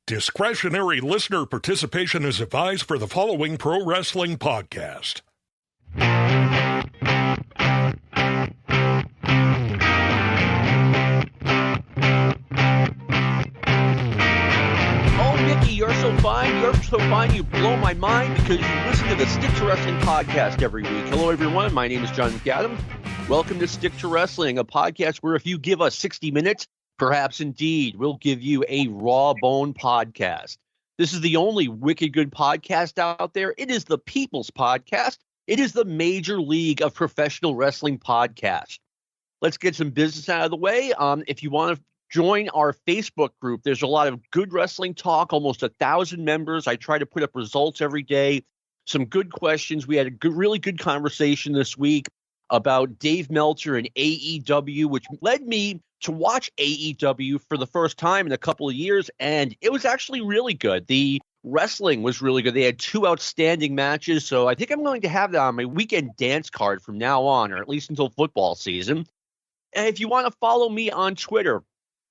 Discretionary listener participation is advised for the following pro wrestling podcast. Oh, Mickey, you're so fine. You're so fine. You blow my mind because you listen to the Stick to Wrestling podcast every week. Hello, everyone. My name is John McAdam. Welcome to Stick to Wrestling, a podcast where if you give us 60 minutes, perhaps indeed we'll give you a raw bone podcast. This is the only wicked good podcast out there. It is the People's Podcast. It is the Major League of Professional Wrestling podcast. Let's get some business out of the way. If you want to join our Facebook group, there's a lot of good wrestling talk, almost 1,000 members. I try to put up results every day, some good questions. We had a really good conversation this week about Dave Meltzer and AEW, which led me to watch AEW for the first time in a couple of years, and it was actually really good. The wrestling was really good. They had two outstanding matches, so I think I'm going to have that on my weekend dance card from now on, or at least until football season. And if you want to follow me on Twitter,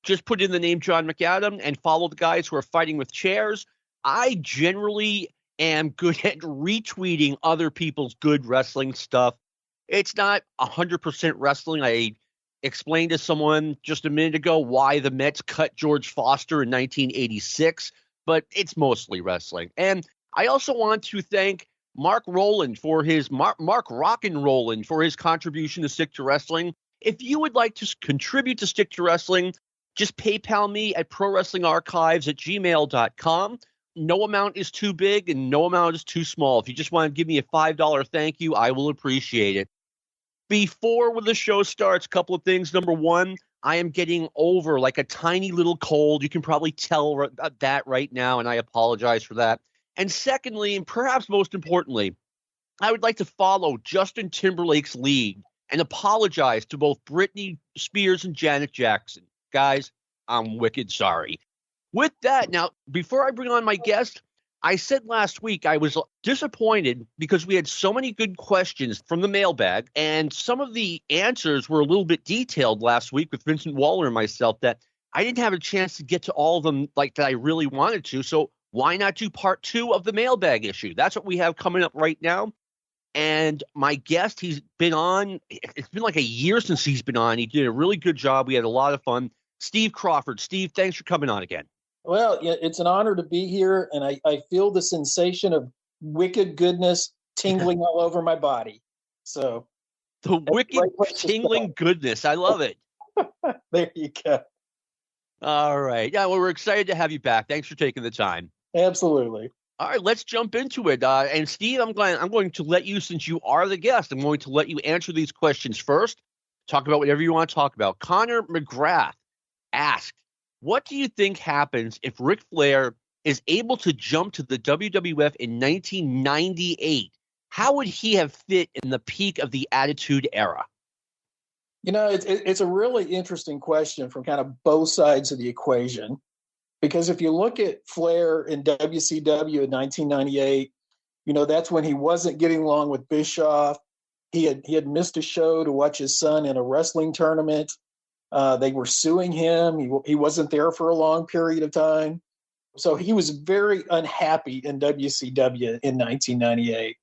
just put in the name John McAdam and follow the guys who are fighting with chairs. I generally am good at retweeting other people's good wrestling stuff. It's not 100% wrestling. I explained to someone just a minute ago why the Mets cut George Foster in 1986, but it's mostly wrestling. And I also want to thank Mark Rowland for his Mark Rockin' Rowland for his contribution to Stick to Wrestling. If you would like to contribute to Stick to Wrestling, just PayPal me at prowrestlingarchives@gmail.com. No amount is too big and no amount is too small. If you just want to give me a $5 thank you, I will appreciate it. Before the show starts, a couple of things. Number one, I am getting over like a tiny little cold. You can probably tell that right now, and I apologize for that. And secondly, and perhaps most importantly, I would like to follow Justin Timberlake's lead and apologize to both Britney Spears and Janet Jackson. Guys, I'm wicked sorry. With that, now, before I bring on my guest, I said last week I was disappointed because we had so many good questions from the mailbag, and some of the answers were a little bit detailed last week with Vincent Waller and myself that I didn't have a chance to get to all of them like that I really wanted to. So why not do part 2 of the mailbag issue? That's what we have coming up right now. And my guest, he's been on, it's been like a year since he's been on. He did a really good job. We had a lot of fun. Steve Crawford. Steve, thanks for coming on again. Well, yeah, it's an honor to be here, and I feel the sensation of wicked goodness tingling all over my body. So the wicked tingling goodness. I love it. There you go. All right. Yeah, well, we're excited to have you back. Thanks for taking the time. Absolutely. All right, let's jump into it. And Steve, I'm going to let you, since you are the guest, I'm going to let you answer these questions first. Talk about whatever you want to talk about. Connor McGrath asked, what do you think happens if Ric Flair is able to jump to the WWF in 1998? How would he have fit in the peak of the Attitude Era? You know, it's a really interesting question from kind of both sides of the equation. Because if you look at Flair in WCW in 1998, you know, that's when he wasn't getting along with Bischoff. He had missed a show to watch his son in a wrestling tournament. They were suing him. He wasn't there for a long period of time. So he was very unhappy in WCW in 1998.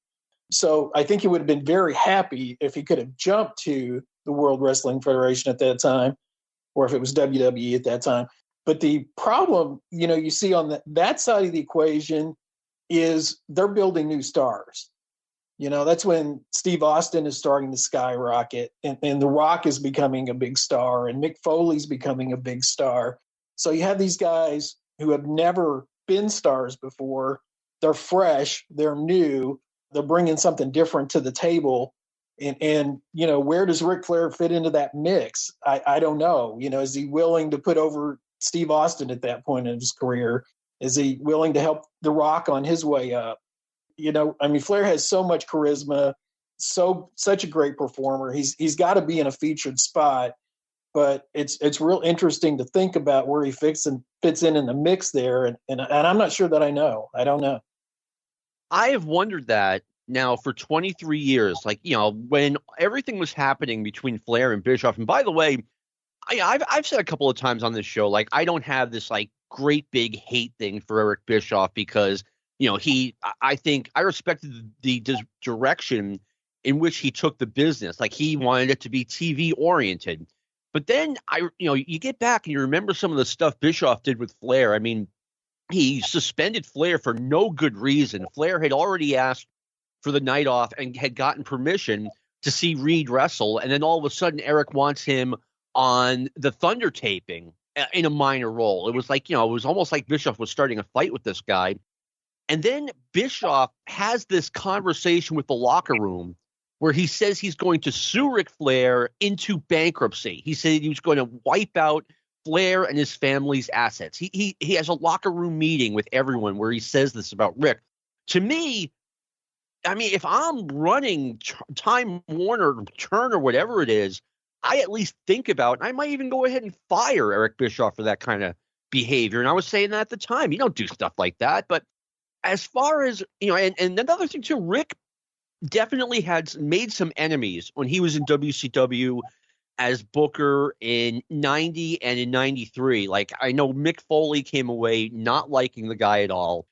So I think he would have been very happy if he could have jumped to the World Wrestling Federation at that time, or if it was WWE at that time. But the problem, you know, you see on that side of the equation is they're building new stars. You know, that's when Steve Austin is starting to skyrocket, and The Rock is becoming a big star, and Mick Foley's becoming a big star. So you have these guys who have never been stars before. They're fresh, they're new, they're bringing something different to the table. And you know, where does Ric Flair fit into that mix? I don't know. You know, is he willing to put over Steve Austin at that point in his career? Is he willing to help The Rock on his way up? You know, I mean, Flair has so much charisma, such a great performer. He's got to be in a featured spot, but it's real interesting to think about where he fits in the mix there. And I'm not sure that I know. I don't know. I have wondered that now for 23 years, like, you know, when everything was happening between Flair and Bischoff. And by the way, I've said a couple of times on this show, like, I don't have this like great big hate thing for Eric Bischoff because, I think I respected the direction in which he took the business. Like, he wanted it to be TV oriented. But then you get back and you remember some of the stuff Bischoff did with Flair. I mean, he suspended Flair for no good reason. Flair had already asked for the night off and had gotten permission to see Reed wrestle. And then all of a sudden, Eric wants him on the Thunder taping in a minor role. It was like, it was almost like Bischoff was starting a fight with this guy. And then Bischoff has this conversation with the locker room where he says he's going to sue Ric Flair into bankruptcy. He said he was going to wipe out Flair and his family's assets. He has a locker room meeting with everyone where he says this about Rick. To me, I mean, if I'm running Time Warner, Turner, whatever it is, I at least think about, and I might even go ahead and fire Eric Bischoff for that kind of behavior. And I was saying that at the time. You don't do stuff like that. But as far as, and another thing too, Rick definitely had made some enemies when he was in WCW as Booker in 90 and in 93. Like, I know Mick Foley came away not liking the guy at all.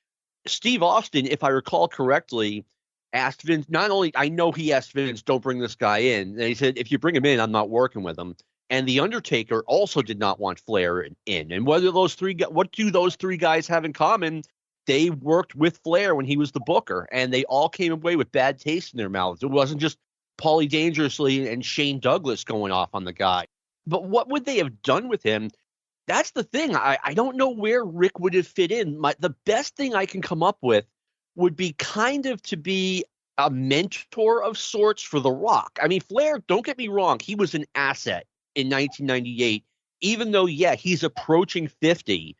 Steve Austin, if I recall correctly, asked Vince, I know he asked Vince, don't bring this guy in. And he said, if you bring him in, I'm not working with him. And The Undertaker also did not want Flair in. And what do those three guys have in common? They worked with Flair when he was the Booker, and they all came away with bad taste in their mouths. It wasn't just Paulie Dangerously and Shane Douglas going off on the guy. But what would they have done with him? That's the thing. I don't know where Rick would have fit in. The best thing I can come up with would be kind of to be a mentor of sorts for The Rock. I mean, Flair, don't get me wrong, he was an asset in 1998. Even though, he's approaching 50,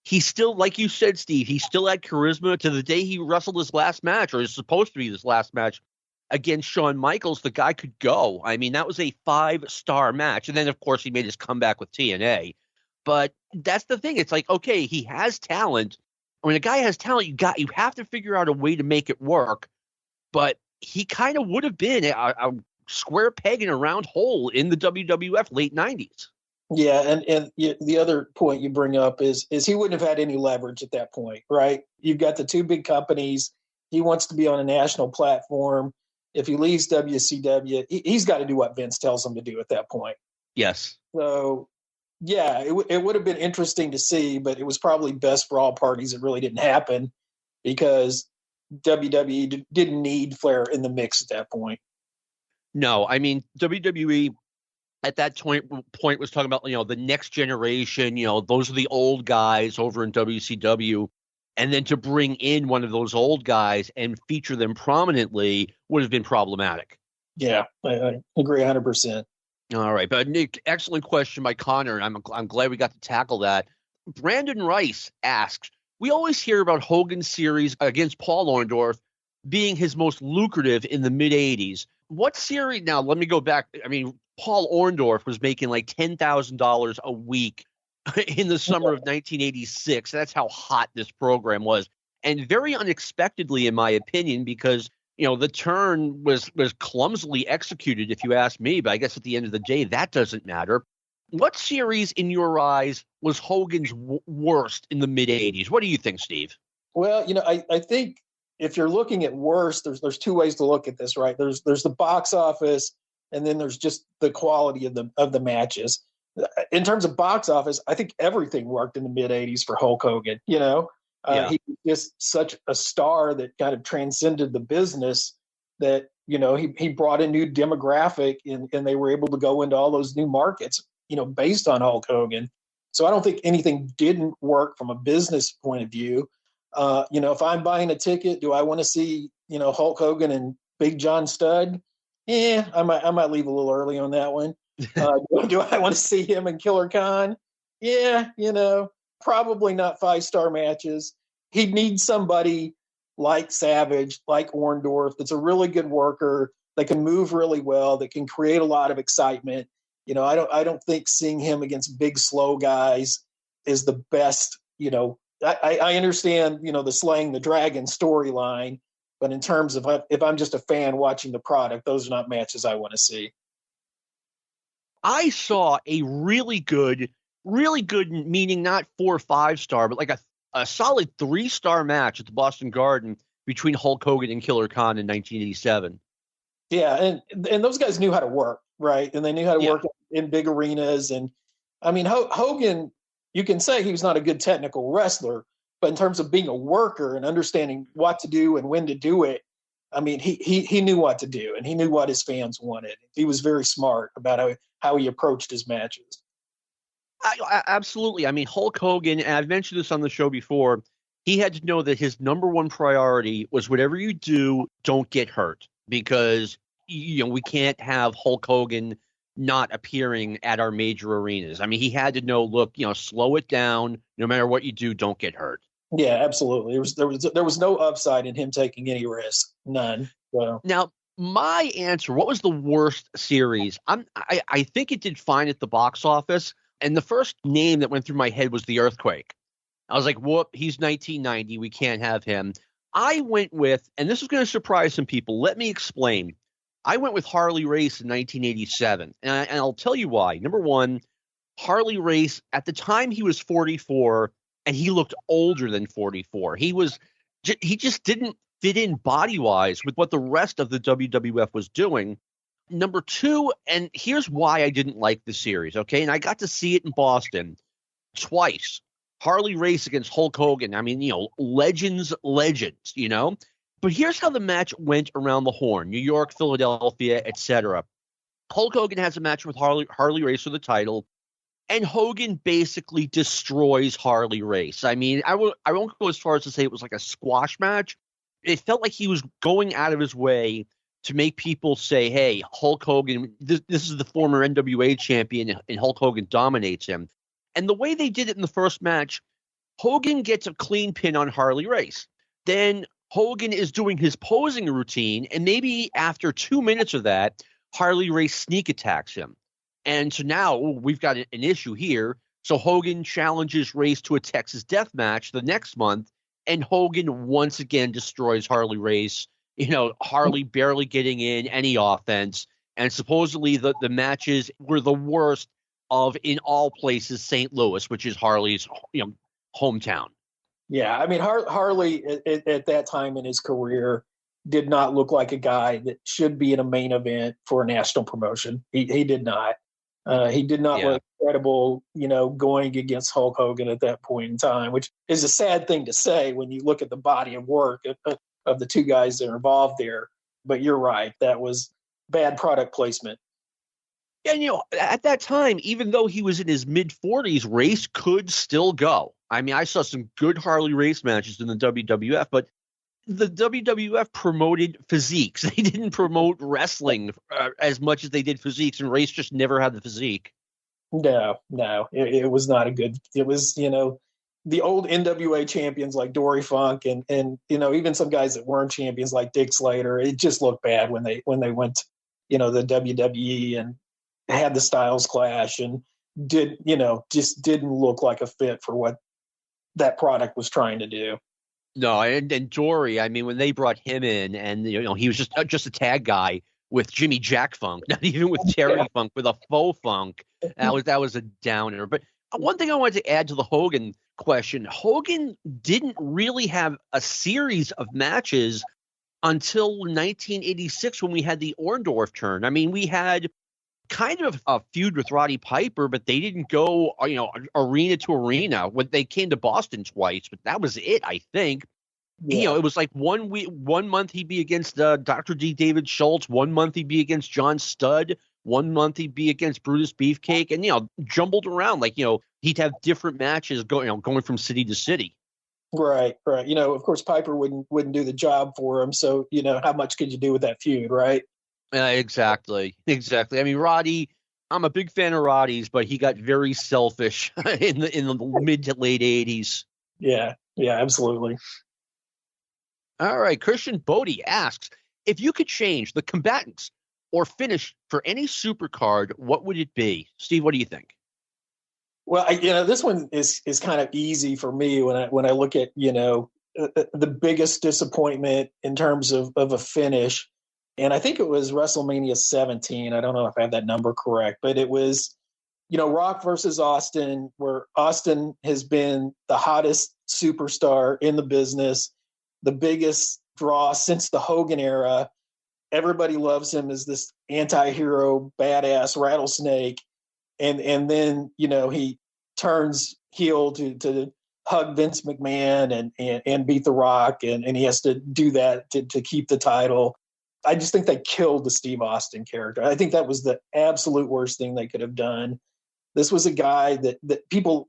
he still, like you said, Steve, he still had charisma to the day he wrestled his last match, or is supposed to be his last match, against Shawn Michaels. The guy could go. I mean, that was a 5-star match. And then, of course, he made his comeback with TNA. But that's the thing. It's like, okay, he has talent. When a guy has talent, you have to figure out a way to make it work. But he kind of would have been a square peg in a round hole in the WWF late 90s. Yeah, and the other point you bring up is he wouldn't have had any leverage at that point, right? You've got the two big companies. He wants to be on a national platform. If he leaves WCW, he's got to do what Vince tells him to do at that point. Yes. So, it would have been interesting to see, but it was probably best for all parties. It really didn't happen because WWE didn't need Flair in the mix at that point. No, I mean, WWE at that point was talking about, the next generation, those are the old guys over in WCW. And then to bring in one of those old guys and feature them prominently would have been problematic. Yeah, I agree 100%. All right. But Nick, excellent question by Connor. And I'm glad we got to tackle that. Brandon Rice asks, we always hear about Hogan's series against Paul Orndorff being his most lucrative in the mid-'80s. What series? Now, let me go back. I mean, Paul Orndorff was making like $10,000 a week in the summer of 1986. That's how hot this program was. And very unexpectedly, in my opinion, because, the turn was clumsily executed, if you ask me. But I guess at the end of the day, that doesn't matter. What series, in your eyes, was Hogan's worst in the mid-'80s? What do you think, Steve? Well, I think if you're looking at worst, there's two ways to look at this, right? There's the box office, and then there's just the quality of the matches. In terms of box office, I think everything worked in the mid-'80s for Hulk Hogan. He was just such a star that kind of transcended the business that, he brought a new demographic and they were able to go into all those new markets, based on Hulk Hogan. So I don't think anything didn't work from a business point of view. If I'm buying a ticket, do I want to see, Hulk Hogan and Big John Studd? I might leave a little early on that one. Do I want to see him and Killer Khan? Probably not 5-star matches. He'd need somebody like Savage, like Orndorff, that's a really good worker, that can move really well, that can create a lot of excitement. I don't think seeing him against big, slow guys is the best. I understand, the slaying the dragon storyline, but in terms of if I'm just a fan watching the product, those are not matches I want to see. I saw a really good really good, meaning not 4 or 5-star, but like a solid 3-star match at the Boston Garden between Hulk Hogan and Killer Khan in 1987. Yeah, and those guys knew how to work, right? And they knew how to work in big arenas. And I mean, Hogan, you can say he was not a good technical wrestler, but in terms of being a worker and understanding what to do and when to do it, I mean, he knew what to do, and he knew what his fans wanted. He was very smart about how he approached his matches. Absolutely. I mean, Hulk Hogan, and I've mentioned this on the show before, he had to know that his number one priority was whatever you do, don't get hurt, because we can't have Hulk Hogan not appearing at our major arenas. I mean, he had to know, look, slow it down. No matter what you do, don't get hurt. Yeah, absolutely. There was no upside in him taking any risk, none. So. Now, my answer, what was the worst series? I think it did fine at the box office, and the first name that went through my head was The Earthquake. I was like, whoop, he's 1990. We can't have him. I went with, and this is going to surprise some people. Let me explain. I went with Harley Race in 1987, and I'll tell you why. Number one, Harley Race, at the time he was 44, and he looked older than 44. He just didn't fit in body-wise with what the rest of the WWF was doing. Number two, and here's why I didn't like the series, okay? And I got to see it in Boston twice. Harley Race against Hulk Hogan. I mean, legends. But here's how the match went around the horn. New York, Philadelphia, etc. Hulk Hogan has a match with Harley Race for the title, and Hogan basically destroys Harley Race. I mean, I won't go as far as to say it was like a squash match. It felt like he was going out of his way to make people say, hey, Hulk Hogan, this is the former NWA champion, and Hulk Hogan dominates him. And the way they did it in the first match, Hogan gets a clean pin on Harley Race. Then Hogan is doing his posing routine, and maybe after 2 minutes of that, Harley Race sneak attacks him. And so now we've got an issue here. So Hogan challenges Race to a Texas death match the next month, and Hogan once again destroys Harley Race. Harley barely getting in any offense. And supposedly the matches were the worst of, in all places, St. Louis, which is Harley's hometown. Yeah, I mean, Harley at that time in his career did not look like a guy that should be in a main event for a national promotion. He did not. He did not look credible, going against Hulk Hogan at that point in time, which is a sad thing to say when you look at the body of work of the two guys that are involved there. But you're right. That was bad product placement. And, at that time, even though he was in his mid-40s, Race could still go. I mean, I saw some good Harley Race matches in the WWF, but the WWF promoted physiques. They didn't promote wrestling as much as they did physiques, and Race just never had the physique. No, it was not a good. It was, the old NWA champions like Dory Funk and even some guys that weren't champions like Dick Slater. It just looked bad when they went to, the WWE and had the Styles Clash and just didn't look like a fit for what that product was trying to do. No, and Dory, I mean, when they brought him in, and he was just a tag guy with Jimmy Jack Funk, not even with Terry Funk, with a faux funk. That was a downer. But one thing I wanted to add to the Hogan question: Hogan didn't really have a series of matches until 1986 when we had the Orndorff turn. I mean, we had kind of a feud with Roddy Piper, but they didn't go, arena to arena. When they came to Boston twice, but that was it, I think. Yeah. It was like 1 month he'd be against Dr. D. David Schultz, 1 month he'd be against John Studd, 1 month he'd be against Brutus Beefcake, and jumbled around. Like he'd have different matches going from city to city. Right. Of course, Piper wouldn't do the job for him. So how much could you do with that feud, right? Exactly. I mean, Roddy, I'm a big fan of Roddy's, but he got very selfish in the mid to late 80s. Yeah, absolutely. All right. Christian Bodie asks, if you could change the combatants or finish for any Supercard, what would it be? Steve, what do you think? Well, this one is kind of easy for me when I look at, the biggest disappointment in terms of a finish. And I think it was WrestleMania 17. I don't know if I have that number correct, but it was Rock versus Austin, where Austin has been the hottest superstar in the business, the biggest draw since the Hogan era. Everybody loves him as this anti-hero, badass rattlesnake. And then, he turns heel to hug Vince McMahon and beat The Rock. And he has to do that to keep the title. I just think they killed the Steve Austin character. I think that was the absolute worst thing they could have done. This was a guy that people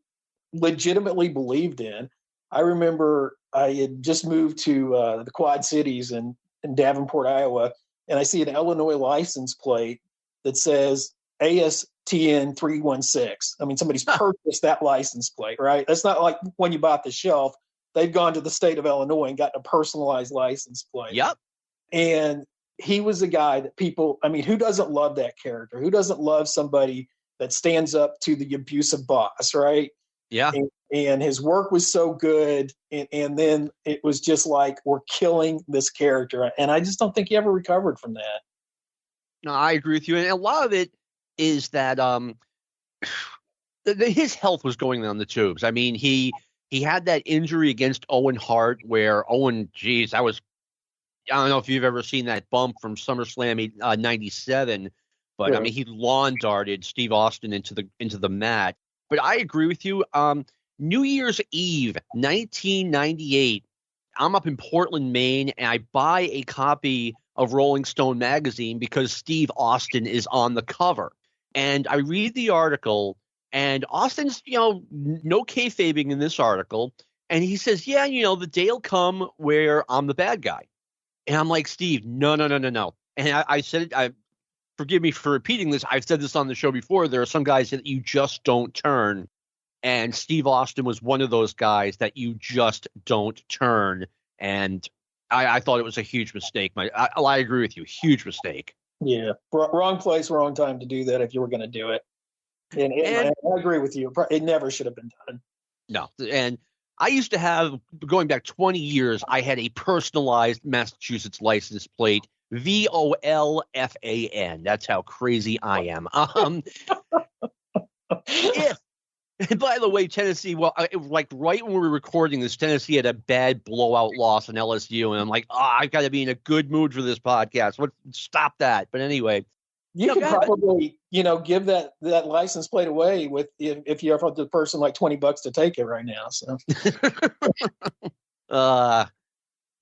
legitimately believed in. I remember I had just moved to the Quad Cities in Davenport, Iowa, and I see an Illinois license plate that says ASTN 316. I mean, somebody's purchased that license plate, right? That's not like when you bought the shelf. They've gone to the state of Illinois and gotten a personalized license plate. Yep. And he was a guy that people, I mean, who doesn't love that character? Who doesn't love somebody that stands up to the abusive boss, right? Yeah. And his work was so good. And then it was just like, we're killing this character. And I just don't think he ever recovered from that. No, I agree with you. And a lot of it is that his health was going down the tubes. I mean, he had that injury against Owen Hart where Owen, I don't know if you've ever seen that bump from SummerSlam 97, but right. I mean, he lawn darted Steve Austin into the mat. But I agree with you. New Year's Eve, 1998, I'm up in Portland, Maine, and I buy a copy of Rolling Stone magazine because Steve Austin is on the cover. And I read the article, and Austin's, no kayfabing in this article. And he says, yeah, the day'll come where I'm the bad guy. And I'm like, Steve, no. And I said it, forgive me for repeating this. I've said this on the show before. There are some guys that you just don't turn. And Steve Austin was one of those guys that you just don't turn. And I thought it was a huge mistake. I agree with you. Huge mistake. Yeah. Wrong place, wrong time to do that if you were going to do it. And I agree with you. It never should have been done. No. And I used to have, going back 20 years, I had a personalized Massachusetts license plate, VOLFAN. That's how crazy I am. And by the way, Tennessee, like right when we were recording this, Tennessee had a bad blowout loss on LSU. And I'm like, I've got to be in a good mood for this podcast. Stop that. But anyway. You could probably, give that license plate away with if you offer the person like $20 to take it right now. So,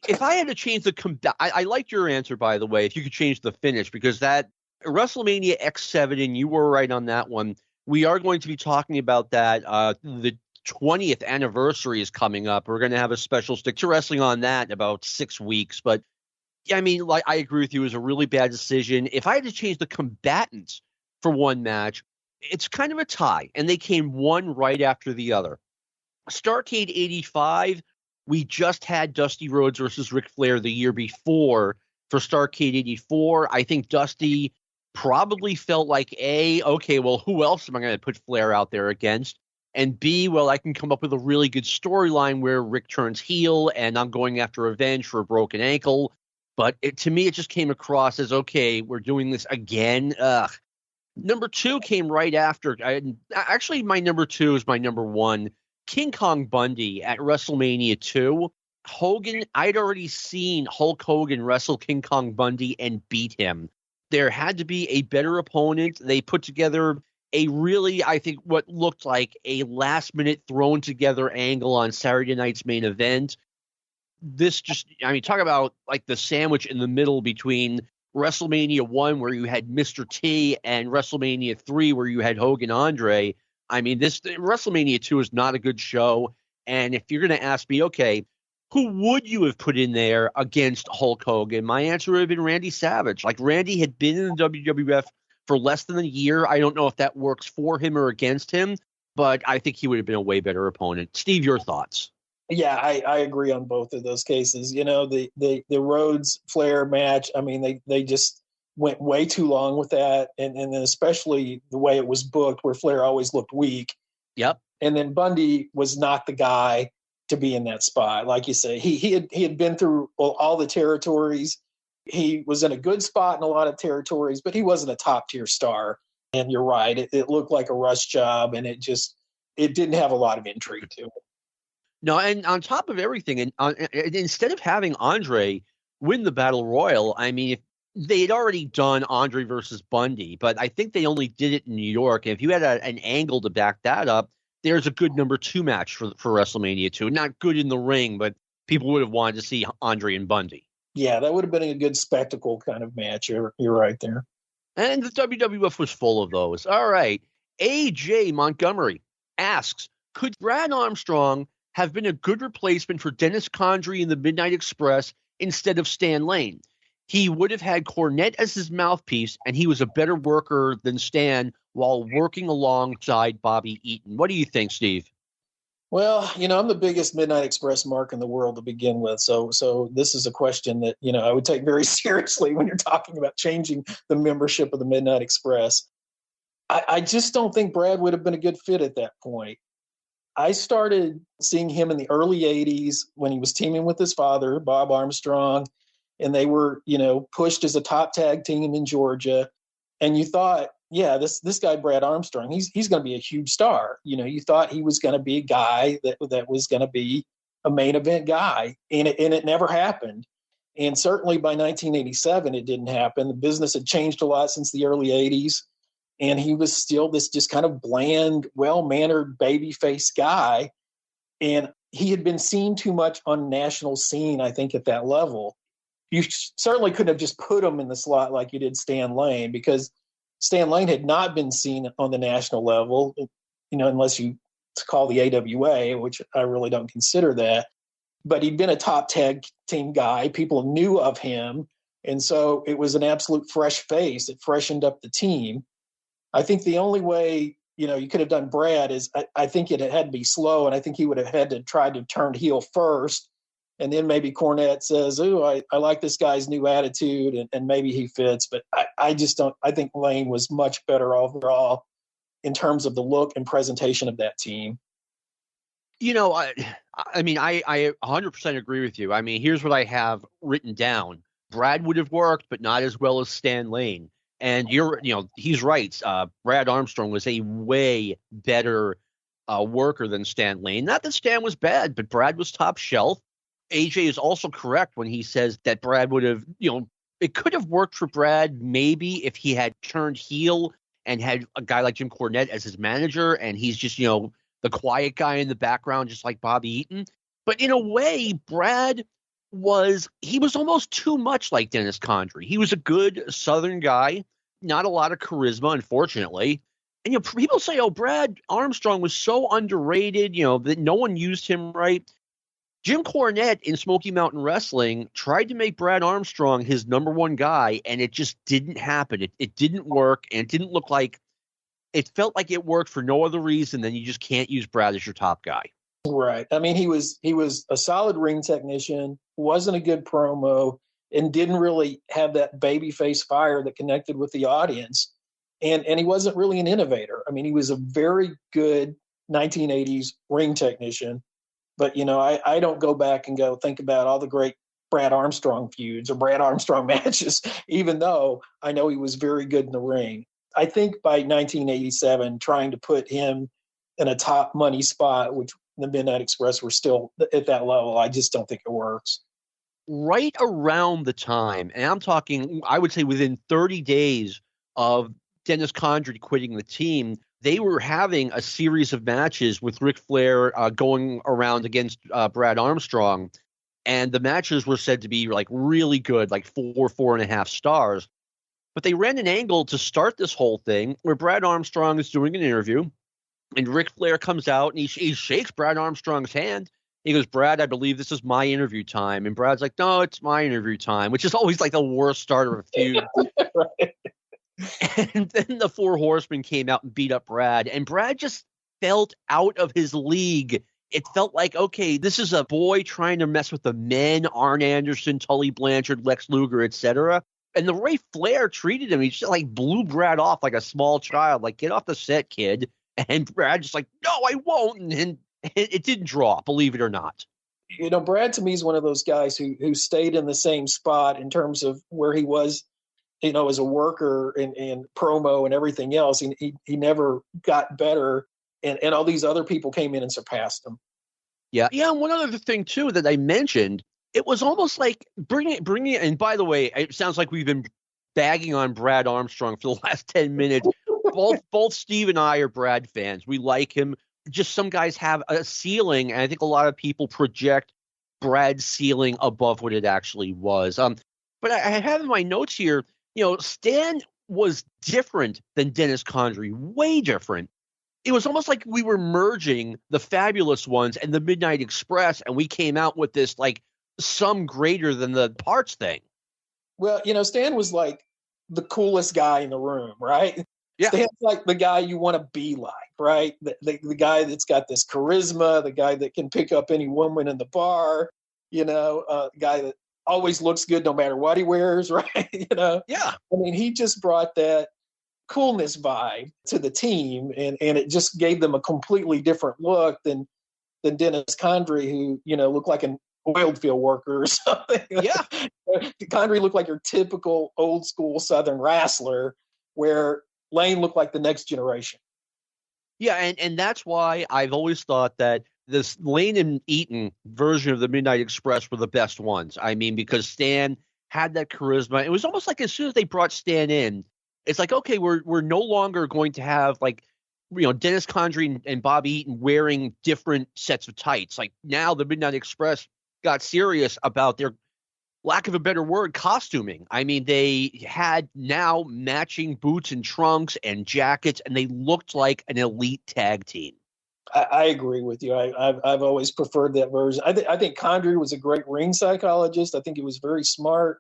if I had to change the I liked your answer, by the way. If you could change the finish, because that WrestleMania X7, and you were right on that one. We are going to be talking about that. The 20th anniversary is coming up. We're going to have a special Stick to Wrestling on that in about 6 weeks, but. I mean, like I agree with you, it was a really bad decision. If I had to change the combatants for one match, it's kind of a tie, and they came one right after the other. Starrcade 85, we just had Dusty Rhodes versus Ric Flair the year before for Starrcade 84. I think Dusty probably felt like, A, okay, well, who else am I going to put Flair out there against? And B, well, I can come up with a really good storyline where Rick turns heel, and I'm going after revenge for a broken ankle. But to me, it just came across as, okay, we're doing this again. Number 2 came right after. Actually, my number 2 is my number 1. King Kong Bundy at WrestleMania 2. Hogan, I'd already seen Hulk Hogan wrestle King Kong Bundy and beat him. There had to be a better opponent. They put together a really, I think, what looked like a last-minute thrown-together angle on Saturday night's main event. This just, I mean, talk about like the sandwich in the middle between WrestleMania 1, where you had Mr. T, and WrestleMania 3, where you had Hogan Andre. I mean, WrestleMania 2 is not a good show. And if you're going to ask me, okay, who would you have put in there against Hulk Hogan? My answer would have been Randy Savage. Like, Randy had been in the WWF for less than a year. I don't know if that works for him or against him, but I think he would have been a way better opponent. Steve, your thoughts? Yeah, I agree on both of those cases. The Rhodes Flair match, I mean, they just went way too long with that. And then especially the way it was booked, where Flair always looked weak. Yep. And then Bundy was not the guy to be in that spot. Like you say, he had been through all the territories. He was in a good spot in a lot of territories, but he wasn't a top tier star. And you're right, it looked like a rush job, and it didn't have a lot of intrigue to it. No, and on top of everything, and instead of having Andre win the Battle Royal, I mean, if they had already done Andre versus Bundy, but I think they only did it in New York. And if you had an angle to back that up, there's a good number 2 match for WrestleMania 2. Not good in the ring, but people would have wanted to see Andre and Bundy. Yeah, that would have been a good spectacle kind of match. You're right there. And the WWF was full of those. All right. A.J. Montgomery asks, could Brad Armstrong have been a good replacement for Dennis Condrey in the Midnight Express instead of Stan Lane? He would have had Cornette as his mouthpiece, and he was a better worker than Stan while working alongside Bobby Eaton. What do you think, Steve? Well, I'm the biggest Midnight Express mark in the world to begin with. So this is a question that, I would take very seriously when you're talking about changing the membership of the Midnight Express. I just don't think Brad would have been a good fit at that point. I started seeing him in the early 80s when he was teaming with his father, Bob Armstrong, and they were, pushed as a top tag team in Georgia. And you thought, yeah, this guy, Brad Armstrong, he's going to be a huge star. You thought he was going to be a guy that was going to be a main event guy, and it never happened. And certainly by 1987, it didn't happen. The business had changed a lot since the early 80s, and he was still this just kind of bland, well-mannered, baby-faced guy. And he had been seen too much on national scene, I think, at that level. You certainly couldn't have just put him in the slot like you did Stan Lane, because Stan Lane had not been seen on the national level, unless you call the AWA, which I really don't consider that. But he'd been a top tag team guy. People knew of him. And so it was an absolute fresh face. It freshened up the team. I think the only way, you could have done Brad is I think it had to be slow, and I think he would have had to try to turn heel first. And then maybe Cornette says, "Ooh, I like this guy's new attitude," and maybe he fits. But I just don't. I think Lane was much better overall in terms of the look and presentation of that team. I mean, I 100% agree with you. I mean, here's what I have written down. Brad would have worked, but not as well as Stan Lane. And he's right. Brad Armstrong was a way better worker than Stan Lane. Not that Stan was bad, but Brad was top shelf. AJ is also correct when he says that Brad would have, it could have worked for Brad maybe if he had turned heel and had a guy like Jim Cornette as his manager, and he's just, the quiet guy in the background, just like Bobby Eaton. But in a way, Brad was almost too much like Dennis Condrey. He was a good Southern guy, not a lot of charisma, unfortunately. And people say, "Oh, Brad Armstrong was so underrated, that no one used him right." Jim Cornette in Smoky Mountain Wrestling tried to make Brad Armstrong his number one guy, and it just didn't happen. It didn't work, and it didn't look like it felt like it worked for no other reason than you just can't use Brad as your top guy. Right. I mean, he was a solid ring technician, wasn't a good promo, and didn't really have that babyface fire that connected with the audience. And he wasn't really an innovator. I mean, he was a very good 1980s ring technician. But, I don't go back and go think about all the great Brad Armstrong feuds or Brad Armstrong matches, even though I know he was very good in the ring. I think by 1987, trying to put him in a top money spot, which the Midnight Express were still at that level, I just don't think it works. Right around the time, and I'm talking, I would say within 30 days of Dennis Condrey quitting the team, they were having a series of matches with Ric Flair going around against Brad Armstrong. And the matches were said to be like really good, like 4.5 stars. But they ran an angle to start this whole thing where Brad Armstrong is doing an interview, and Ric Flair comes out and he shakes Brad Armstrong's hand. He goes, "Brad, I believe this is my interview time." And Brad's like, "No, it's my interview time," which is always like the worst start of a feud. Right. And then the Four Horsemen came out and beat up Brad, and Brad just felt out of his league. It felt like, okay, this is a boy trying to mess with the men, Arn Anderson, Tully Blanchard, Lex Luger, etc. And the way Flair treated him, he just like blew Brad off like a small child, like, "Get off the set, kid." And Brad just like, "No, I won't." And it didn't draw, believe it or not. Brad to me is one of those guys who stayed in the same spot in terms of where he was as a worker and promo and everything else. He never got better, and all these other people came in and surpassed him. Yeah. Yeah. And one other thing, too, that I mentioned, it was almost like bringing it. And by the way, it sounds like we've been bagging on Brad Armstrong for the last 10 minutes. Both Steve and I are Brad fans. We like him. Just some guys have a ceiling, and I think a lot of people project Brad's ceiling above what it actually was. But I have in my notes here, Stan was different than Dennis Condrey, way different. It was almost like we were merging the Fabulous Ones and the Midnight Express, and we came out with this like some greater than the parts thing. Well, Stan was like the coolest guy in the room, right? Yeah. Stan's like the guy you want to be like, right? The guy that's got this charisma, the guy that can pick up any woman in the bar, the guy that always looks good no matter what he wears, right? Yeah. I mean, he just brought that coolness vibe to the team, and it just gave them a completely different look than Dennis Condrey, who looked like an oil field worker or something. Yeah. Condrey looked like your typical old school Southern wrestler, where Lane looked like the next generation. Yeah, and that's why I've always thought that this Lane and Eaton version of the Midnight Express were the best ones. I mean, because Stan had that charisma. It was almost like as soon as they brought Stan in, it's like, okay, we're no longer going to have like, Dennis Condrey and Bob Eaton wearing different sets of tights. Like now the Midnight Express got serious about their, lack of a better word, costuming. I mean, they had now matching boots and trunks and jackets, and they looked like an elite tag team. I agree with you. I've always preferred that version. I think Condrey was a great ring psychologist. I think he was very smart.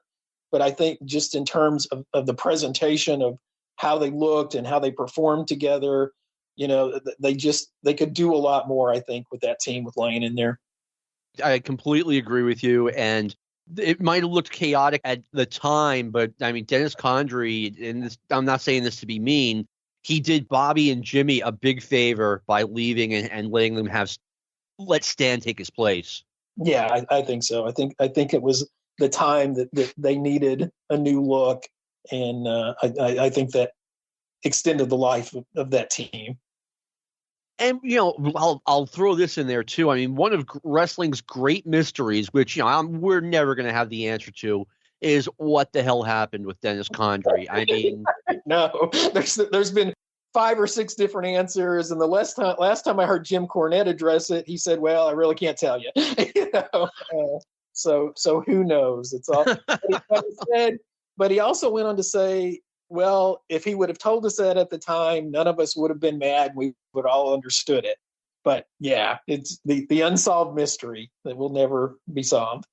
But I think just in terms of the presentation of how they looked and how they performed together, they could do a lot more, I think, with that team with Lane in there. I completely agree with you. And it might have looked chaotic at the time, but I mean, Dennis Condrey, and this, I'm not saying this to be mean, he did Bobby and Jimmy a big favor by leaving and letting them let Stan take his place. Yeah, I think so. I think it was the time that they needed a new look, and I think that extended the life of that team. And, I'll throw this in there, too. I mean, one of wrestling's great mysteries, which, we're never going to have the answer to, is what the hell happened with Dennis Condrey. I mean, no, there's been 5 or 6 different answers. And the last time I heard Jim Cornette address it, he said, well, I really can't tell you. So who knows? It's all but he also went on to say, well, if he would have told us that at the time, none of us would have been mad. We would all understood it. But yeah, it's the unsolved mystery that will never be solved.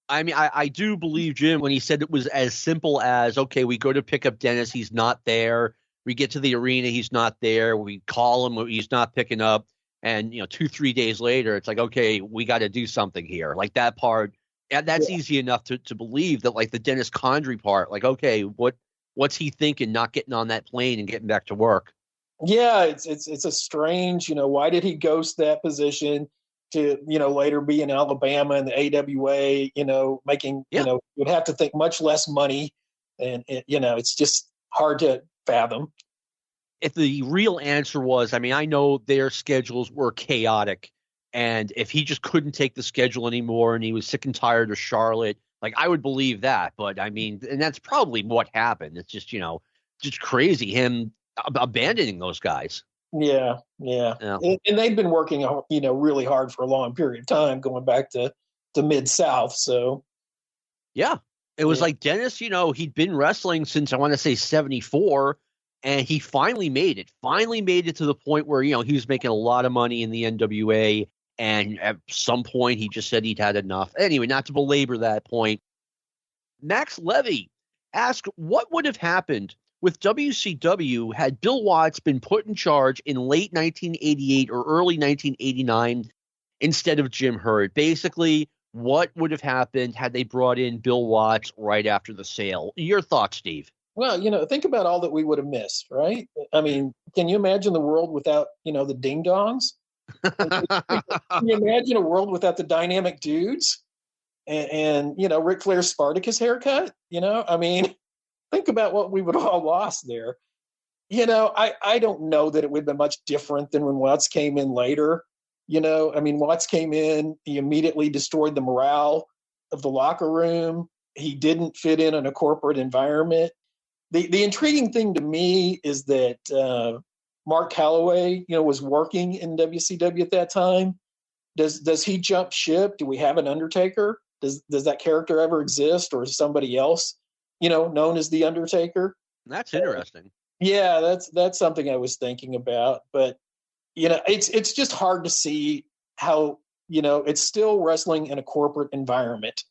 I mean, I do believe Jim when he said it was as simple as, okay, we go to pick up Dennis, he's not there. We get to the arena, he's not there. We call him, he's not picking up. And, 2-3 days later, it's like, okay, we got to do something here. Like that part, that's easy enough to believe that, like the Dennis Condrey part, like, okay, what's he thinking not getting on that plane and getting back to work? Yeah, it's a strange, why did he ghost that position to, later be in Alabama and the AWA, making, you'd have to think much less money. And, it's just hard to fathom. If the real answer was, I mean, I know their schedules were chaotic, and if he just couldn't take the schedule anymore and he was sick and tired of Charlotte, like I would believe that. But I mean, and that's probably what happened. It's just, just crazy him abandoning those guys. Yeah. And they've been working, really hard for a long period of time, going back to Mid-South. So, yeah, it was like Dennis, he'd been wrestling since I want to say 74, and he finally made it to the point where, he was making a lot of money in the NWA. And at some point, he just said he'd had enough. Anyway, not to belabor that point, Max Levy asked what would have happened with WCW had Bill Watts been put in charge in late 1988 or early 1989 instead of Jim Herd. Basically, what would have happened had they brought in Bill Watts right after the sale? Your thoughts, Steve? Well, think about all that we would have missed, right? I mean, can you imagine the world without, the ding-dongs? Can you imagine a world without the dynamic dudes and Ric Flair's Spartacus haircut? I mean, think about what we would all lost there. You know, I don't know that it would have been much different than when Watts came in later. You know, I mean, Watts came in, he immediately destroyed the morale of the locker room. He didn't fit in a corporate environment. The intriguing thing to me is that Mark Calloway, you know, was working in WCW at that time. Does he jump ship? Do we have an Undertaker? Does that character ever exist, or is somebody else, you know, known as the Undertaker? That's interesting. Yeah, that's something I was thinking about. But you know, it's just hard to see how, you know, it's still wrestling in a corporate environment.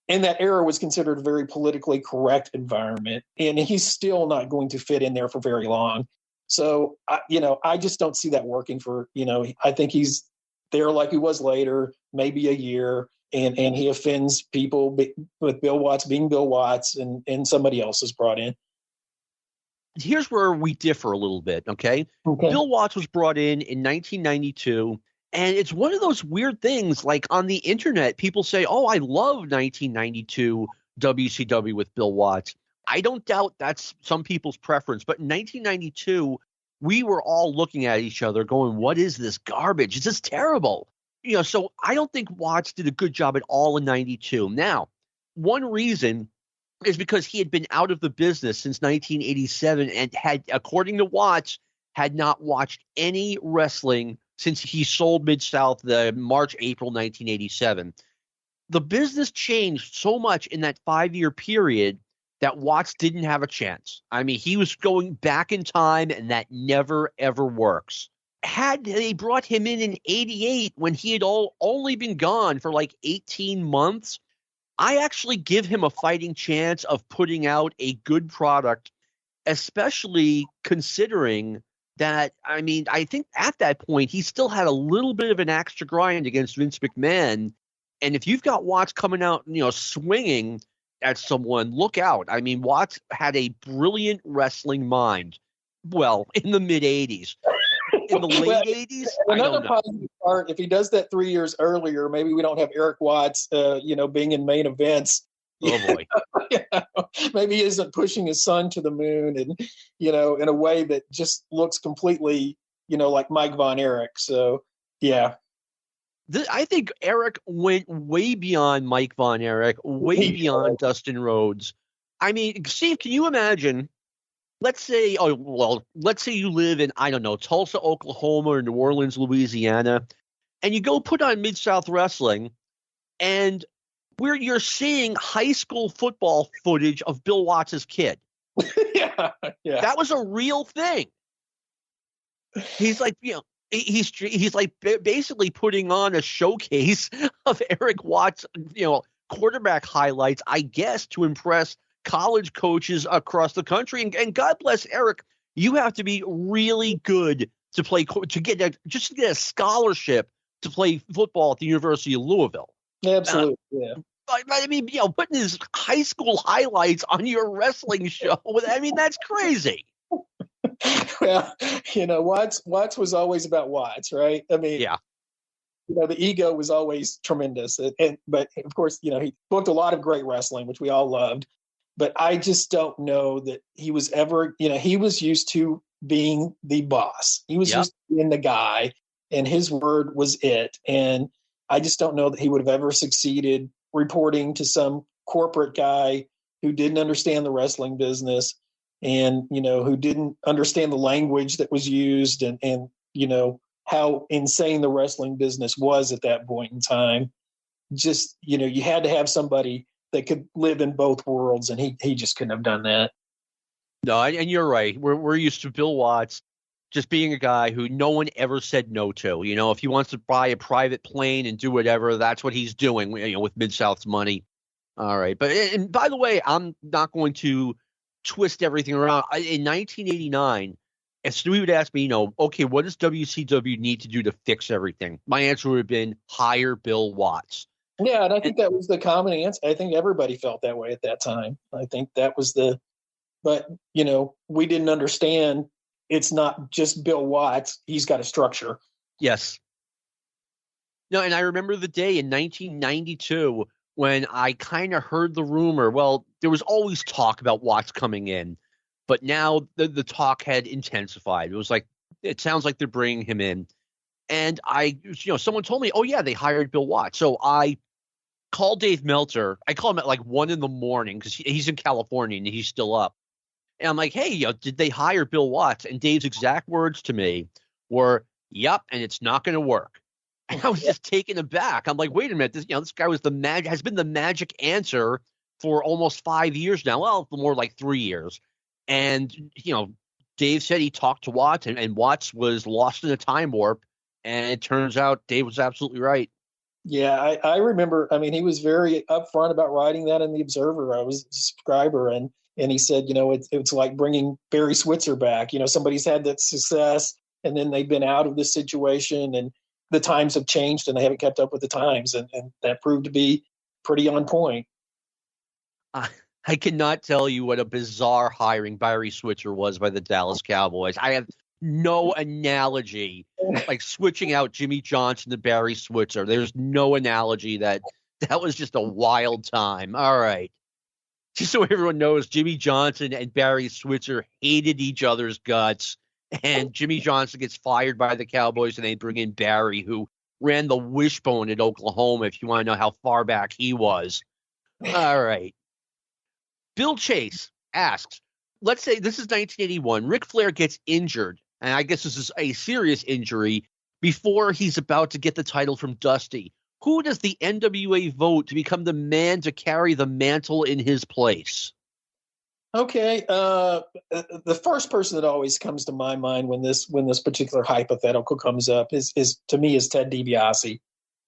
And that era was considered a very politically correct environment, and he's still not going to fit in there for very long. So, you know, I just don't see that working for, you know, I think he's there like he was later, maybe a year, and he offends people with Bill Watts being Bill Watts, and somebody else is brought in. Here's where we differ a little bit, okay? Bill Watts was brought in 1992, and it's one of those weird things, like on the internet, people say, oh, I love 1992 WCW with Bill Watts. I don't doubt that's some people's preference, but in 1992, we were all looking at each other going, what is this garbage? It's just terrible. You know, so I don't think Watts did a good job at all in 92. Now, one reason is because he had been out of the business since 1987 and had, according to Watts, had not watched any wrestling since he sold Mid-South the March, April 1987. The business changed so much in that 5-year period that Watts didn't have a chance. I mean, he was going back in time, and that never, ever works. Had they brought him in 88 when he had only been gone for like 18 months, I actually give him a fighting chance of putting out a good product, especially considering that, I mean, I think at that point, he still had a little bit of an axe to grind against Vince McMahon. And if you've got Watts coming out, you know, swinging at someone, look out. I mean, Watts had a brilliant wrestling mind. Well, in the mid-'80s. In the late 80s, another positive part, if he does that 3 years earlier, maybe we don't have Eric Watts, you know, being in main events. Oh boy. You know, maybe he isn't pushing his son to the moon, and, you know, in a way that just looks completely, you know, like Mike Von Erich. So, yeah. I think Eric went way beyond Mike Von Erich, way beyond Dustin Rhodes. I mean, Steve, can you imagine? Let's say you live in, I don't know, Tulsa, Oklahoma, or New Orleans, Louisiana, and you go put on Mid-South Wrestling, and where you're seeing high school football footage of Bill Watts' kid. Yeah. That was a real thing. He's like, you know, he's like basically putting on a showcase of Eric Watts, you know, quarterback highlights, I guess, to impress college coaches across the country. And God bless Eric, you have to be really good to play, to get a scholarship to play football at the University of Louisville. Absolutely. Yeah. But I mean, you know, putting his high school highlights on your wrestling show, I mean, that's crazy. Well, you know, Watts was always about Watts, right? I mean, yeah. You know, the ego was always tremendous. But of course, you know, he booked a lot of great wrestling, which we all loved. But I just don't know that he was ever, you know, he was used to being the boss. He was used to being the guy, and his word was it. And I just don't know that he would have ever succeeded reporting to some corporate guy who didn't understand the wrestling business, and, you know, who didn't understand the language that was used, and you know, how insane the wrestling business was at that point in time. Just, you know, you had to have somebody that could live in both worlds, and he just couldn't have done that. No, and you're right. We're used to Bill Watts just being a guy who no one ever said no to. You know, if he wants to buy a private plane and do whatever, that's what he's doing, you know, with Mid-South's money. All right. But, and by the way, I'm not going to twist everything around. In 1989, if Stewie would ask me, you know, okay, what does WCW need to do to fix everything? My answer would have been hire Bill Watts. Yeah, and I think that was the common answer. I think everybody felt that way at that time. I think that was but, you know, we didn't understand it's not just Bill Watts. He's got a structure. Yes. No, and I remember the day in 1992 when I kind of heard the rumor. Well, there was always talk about Watts coming in, but now the talk had intensified. It was like, it sounds like they're bringing him in. And someone told me, oh yeah, they hired Bill Watts. So I called Dave Meltzer. I called him at like 1 a.m. because he's in California and he's still up. And I'm like, hey, did they hire Bill Watts? And Dave's exact words to me were, yep, and it's not going to work. And I was just taken aback. I'm like, wait a minute, this guy was has been the magic answer for almost 5 years now. Well, more like 3 years. And, Dave said he talked to Watts, and Watts was lost in a time warp. And it turns out Dave was absolutely right. Yeah, I remember. I mean, he was very upfront about writing that in the Observer. I was a subscriber, and he said, it's like bringing Barry Switzer back. Somebody's had that success, and then they've been out of this situation, and the times have changed, and they haven't kept up with the times, and that proved to be pretty on point. I cannot tell you what a bizarre hiring Barry Switzer was by the Dallas Cowboys. I have no analogy, like switching out Jimmy Johnson to Barry Switzer. There's no analogy. That was just a wild time. All right. Just so everyone knows, Jimmy Johnson and Barry Switzer hated each other's guts, and Jimmy Johnson gets fired by the Cowboys, and they bring in Barry, who ran the wishbone at Oklahoma, if you want to know how far back he was. All right. Bill Chase asks, let's say this is 1981. Ric Flair gets injured, and I guess this is a serious injury, before he's about to get the title from Dusty. Who does the NWA vote to become the man to carry the mantle in his place? Okay. The first person that always comes to my mind when this particular hypothetical comes up is to me is Ted DiBiase.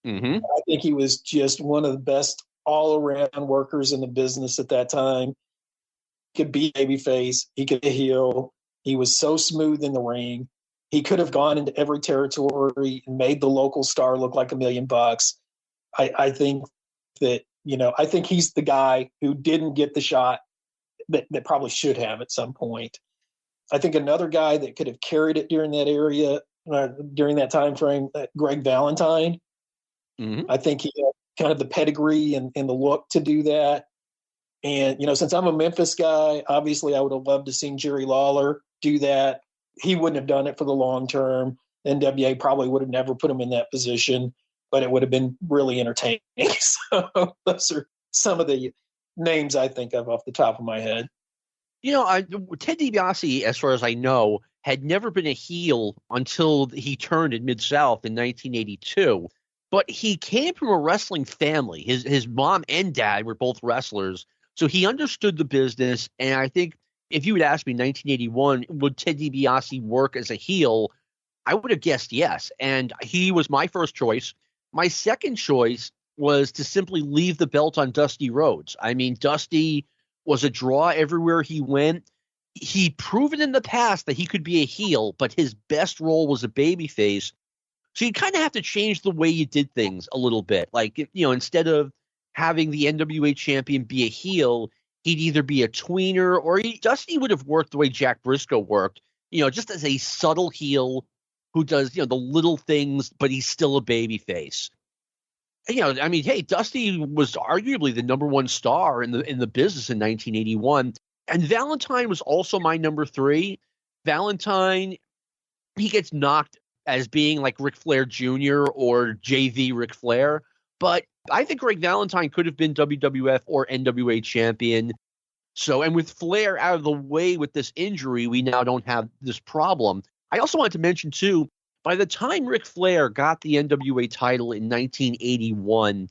Mm-hmm. I think he was just one of the best all-around workers in the business at that time. He could be babyface. He could be heel. He was so smooth in the ring. He could have gone into every territory and made the local star look like $1 million. I think that, I think he's the guy who didn't get the shot that probably should have at some point. I think another guy that could have carried it during that during that time frame, Greg Valentine. Mm-hmm. I think he had kind of the pedigree and the look to do that. And, since I'm a Memphis guy, obviously I would have loved to see Jerry Lawler do that. He wouldn't have done it for the long term. NWA probably would have never put him in that position, but it would have been really entertaining. So those are some of the names I think of off the top of my head. Ted DiBiase, as far as I know, had never been a heel until he turned in Mid-South in 1982. But he came from a wrestling family. His mom and dad were both wrestlers. So he understood the business. And I think if you would ask me in 1981, would Ted DiBiase work as a heel? I would have guessed yes. And he was my first choice. My second choice was to simply leave the belt on Dusty Rhodes. I mean, Dusty was a draw everywhere he went. He'd proven in the past that he could be a heel, but his best role was a babyface. So you kind of have to change the way you did things a little bit. Like, instead of having the NWA champion be a heel, he'd either be a tweener or Dusty would have worked the way Jack Briscoe worked, just as a subtle heel who does, the little things, but he's still a babyface. Hey, Dusty was arguably the number one star in the business in 1981. And Valentine was also my number 3. Valentine, he gets knocked as being like Ric Flair Jr. or JV Ric Flair. But I think Greg Valentine could have been WWF or NWA champion. So, and with Flair out of the way with this injury, we now don't have this problem. I also wanted to mention, too, by the time Ric Flair got the NWA title in 1981,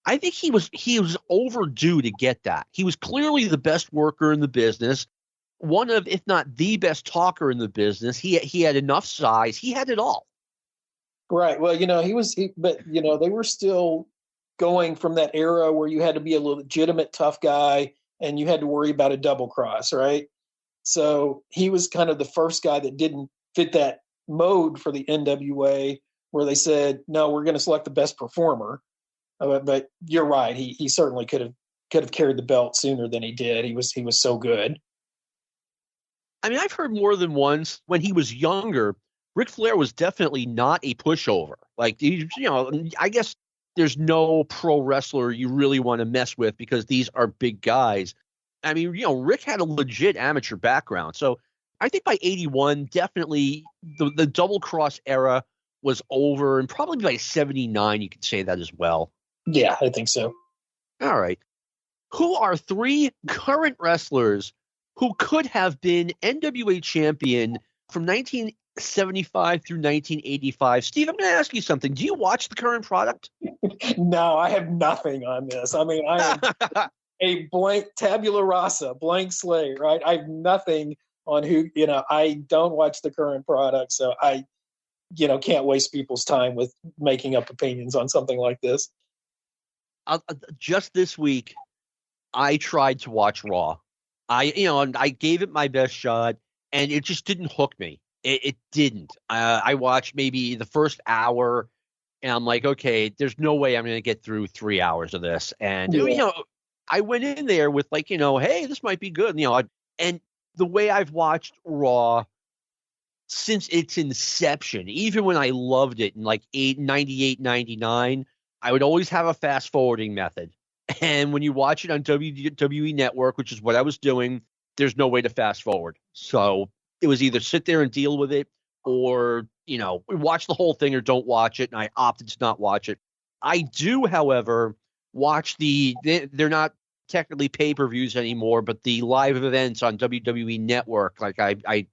I think he was overdue to get that. He was clearly the best worker in the business, one of, if not the best talker in the business. He had enough size. He had it all. Right. Well, but they were still going from that era where you had to be a legitimate tough guy and you had to worry about a double cross, right? So he was kind of the first guy that didn't fit that mode for the NWA, where they said, no, we're going to select the best performer. But you're right. He certainly could have carried the belt sooner than he did. He was so good. I mean, I've heard more than once when he was younger, Ric Flair was definitely not a pushover. Like, I guess there's no pro wrestler you really want to mess with because these are big guys. I mean, Rick had a legit amateur background. So I think by 81, definitely the double cross era was over. And probably by 79, you could say that as well. Yeah, I think so. All right. Who are 3 current wrestlers who could have been NWA champion from 1975 through 1985? Steve, I'm going to ask you something. Do you watch the current product? No, I have nothing on this. I mean, I am a blank tabula rasa, blank slate, right? I have nothing on who, I don't watch the current product. So I, can't waste people's time with making up opinions on something like this. Just this week, I tried to watch Raw. I gave it my best shot, and it just didn't hook me. It didn't. I watched maybe the first hour, and I'm like, okay, there's no way I'm going to get through 3 hours of this. And I went in there with like, hey, this might be good. And the way I've watched Raw since its inception, even when I loved it in like 98, 99, I would always have a fast forwarding method. And when you watch it on WWE Network, which is what I was doing, there's no way to fast forward. So it was either sit there and deal with it or, watch the whole thing or don't watch it. And I opted to not watch it. I do, however, watch they're not technically pay-per-views anymore, but the live events on WWE Network. Like I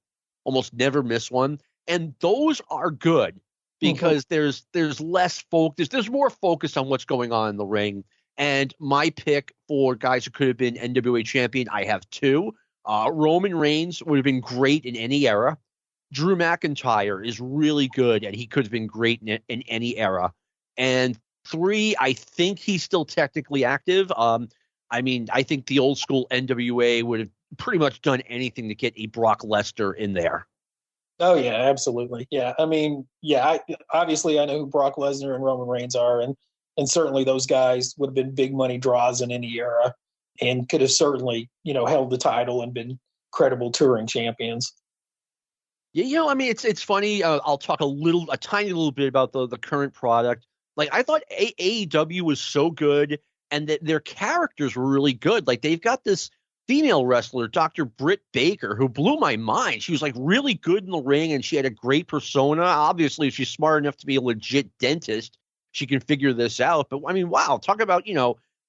almost never miss one. And those are good because there's less focus. There's more focus on what's going on in the ring. And my pick for guys who could have been NWA champion, I have 2. Roman Reigns would have been great in any era. Drew McIntyre is really good, and he could have been great in any era. And 3, I think he's still technically active. I think the old school NWA would have pretty much done anything to get a Brock Lesnar in there. Oh, yeah, absolutely. Yeah, I mean, obviously I know who Brock Lesnar and Roman Reigns are, and certainly those guys would have been big money draws in any era and could have certainly, held the title and been credible touring champions. Yeah, it's funny. I'll talk a tiny little bit about the current product. Like, I thought AEW was so good and that their characters were really good. Like, they've got this female wrestler, Dr. Britt Baker, who blew my mind. She was like really good in the ring and she had a great persona. Obviously, if she's smart enough to be a legit dentist, she can figure this out. But I mean, wow, talk about,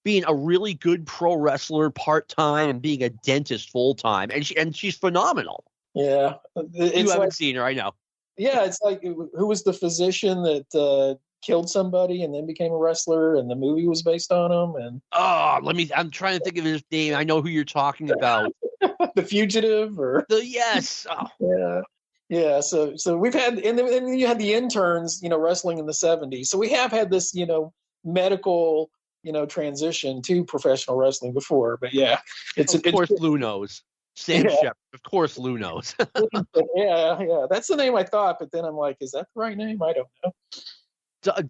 being a really good pro wrestler part-time and being a dentist full-time. And she's phenomenal. Yeah. You haven't seen her, I know. Yeah, it's like, who was the physician that killed somebody and then became a wrestler and the movie was based on him? And I'm trying to think of his name. I know who you're talking about. The Fugitive or yes. Oh. Yeah. So we've had, and then you had the interns, wrestling in the 70s. So we have had this, medical, transition to professional wrestling before. But yeah, of course Lou knows. Sam Shepard. Of course Lou knows. Yeah. That's the name I thought, but then I'm like, is that the right name? I don't know.